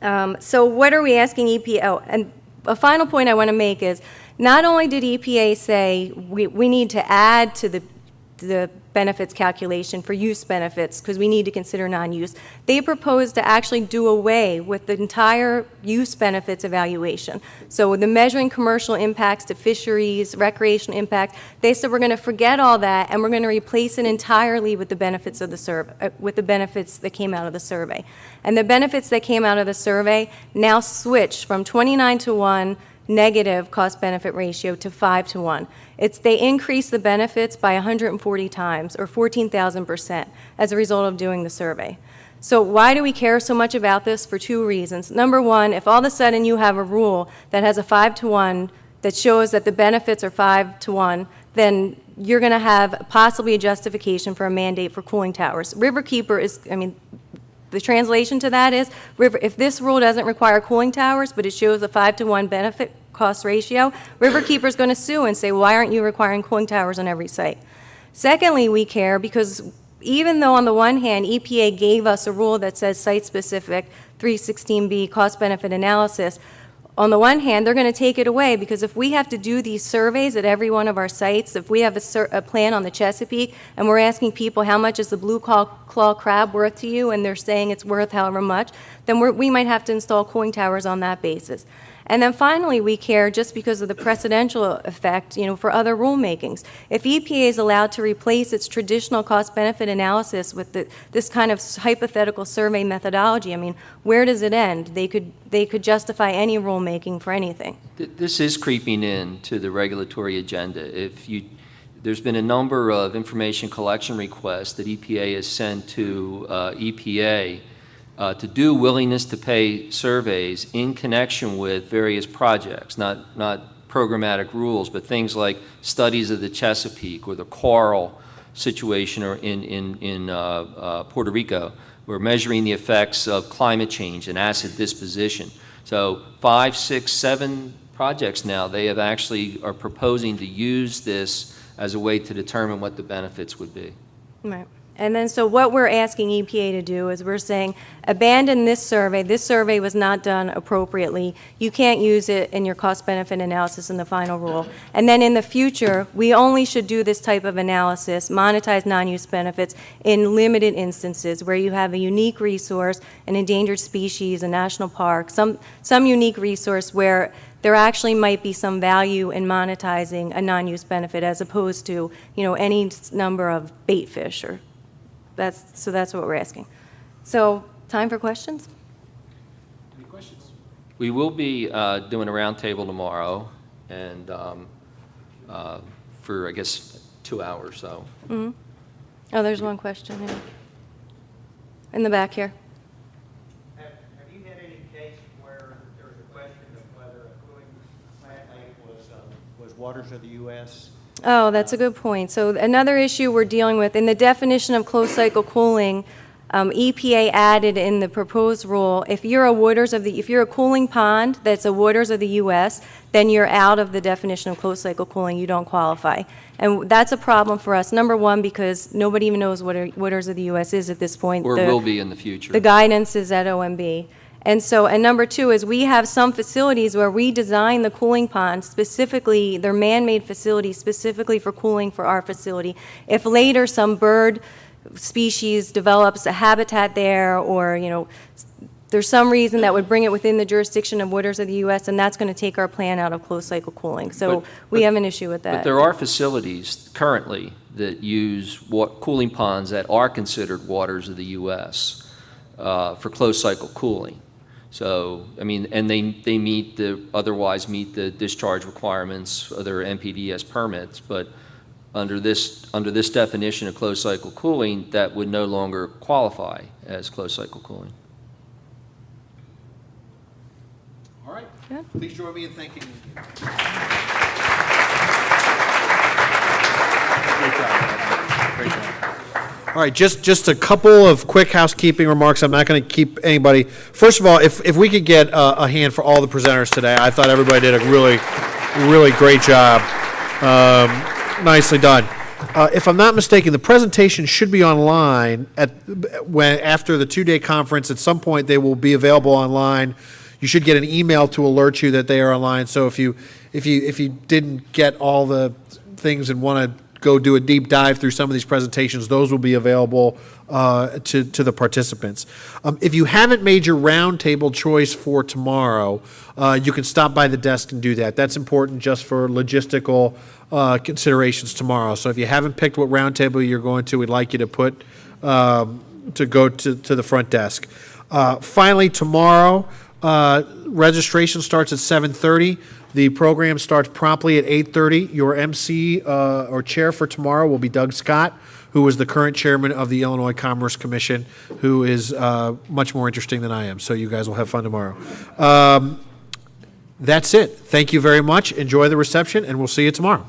So what are we asking EPA? Oh, and a final point I want to make is, not only did EPA say we need to add to the benefits calculation for use benefits, because we need to consider non-use, they proposed to actually do away with the entire use benefits evaluation. So the measuring commercial impacts to fisheries, recreational impacts, they said we're going to forget all that and we're going to replace it entirely with the benefits of the survey, with the benefits that came out of the survey. And the benefits that came out of the survey now switched from 29-to-1 negative cost-benefit ratio to 5-to-1. They increased the benefits by 140 times, or 14,000%, as a result of doing the survey. So why do we care so much about this? For two reasons. Number one, if all of a sudden you have a rule that has a 5-to-1 that shows that the benefits are 5-to-1, then you're going to have possibly a justification for a mandate for cooling towers. Riverkeeper is, the translation to that is, if this rule doesn't require cooling towers, but it shows a 5-to-1 benefit cost ratio, Riverkeeper's going to sue and say, why aren't you requiring cooling towers on every site? Secondly, we care because even though on the one hand EPA gave us a rule that says site-specific 316B cost-benefit analysis, on the one hand, they're going to take it away, because if we have to do these surveys at every one of our sites, if we have a plan on the Chesapeake and we're asking people how much is the blue claw crab worth to you, and they're saying it's worth however much, then we might have to install cooling towers on that basis. And then finally, we care just because of the precedential effect, for other rulemakings. If EPA is allowed to replace its traditional cost-benefit analysis with this kind of hypothetical survey methodology, where does it end? They could justify any rulemaking for anything. This is creeping into the regulatory agenda. There's been a number of information collection requests that EPA has sent to EPA to do willingness to pay surveys in connection with various projects, not programmatic rules, but things like studies of the Chesapeake or the coral situation or in Puerto Rico. We're measuring the effects of climate change and acid disposition. So 5, 6, 7 projects now, they have actually are proposing to use this as a way to determine what the benefits would be. Right. And then so what we're asking EPA to do is we're saying, abandon this survey. This survey was not done appropriately. You can't use it in your cost-benefit analysis in the final rule. And then in the future, we only should do this type of analysis, monetize non-use benefits, in limited instances where you have a unique resource, an endangered species, a national park, some unique resource where there actually might be some value in monetizing a non-use benefit as opposed to, any number of bait fish or that's what we're asking. So, time for questions? Any questions? We will be doing a roundtable tomorrow, and for, I guess, 2 hours, so. Oh, there's one question here. In the back here. Have you had any case where there was a question of whether a cooling plant was waters of the U.S.? Oh, that's a good point. So another issue we're dealing with, in the definition of closed cycle cooling, EPA added in the proposed rule, if you're a cooling pond that's a waters of the U.S., then you're out of the definition of closed cycle cooling. You don't qualify. And that's a problem for us. Number one, because nobody even knows what waters of the U.S. is at this point. Or will be in the future. The guidance is at OMB. And number two is we have some facilities where we design the cooling ponds specifically, they're man-made facilities specifically for cooling for our facility. If later some bird species develops a habitat there, or, there's some reason that would bring it within the jurisdiction of waters of the U.S., and that's going to take our plan out of closed cycle cooling. So we have an issue with that. But there are facilities currently that use cooling ponds that are considered waters of the U.S. For closed cycle cooling. So, I mean, and they otherwise meet the discharge requirements of their NPDES permits, but under this definition of closed cycle cooling, that would no longer qualify as closed cycle cooling. All right. Good. Please join me in thanking you. Great job. All right, just a couple of quick housekeeping remarks. I'm not going to keep anybody. First of all, if we could get a hand for all the presenters today, I thought everybody did a really, really great job. Nicely done. If I'm not mistaken, the presentation should be online after the 2-day conference. At some point, they will be available online. You should get an email to alert you that they are online. So if you didn't get all the things and want to go do a deep dive through some of these presentations, those will be available to the participants. If you haven't made your roundtable choice for tomorrow, you can stop by the desk and do that. That's important just for logistical considerations tomorrow. So if you haven't picked what roundtable you're going to, we'd like you to go to the front desk. Finally, tomorrow, registration starts at 7:30. The program starts promptly at 8:30. Your MC or chair for tomorrow will be Doug Scott, who is the current chairman of the Illinois Commerce Commission, who is much more interesting than I am. So you guys will have fun tomorrow. That's it. Thank you very much. Enjoy the reception, and we'll see you tomorrow.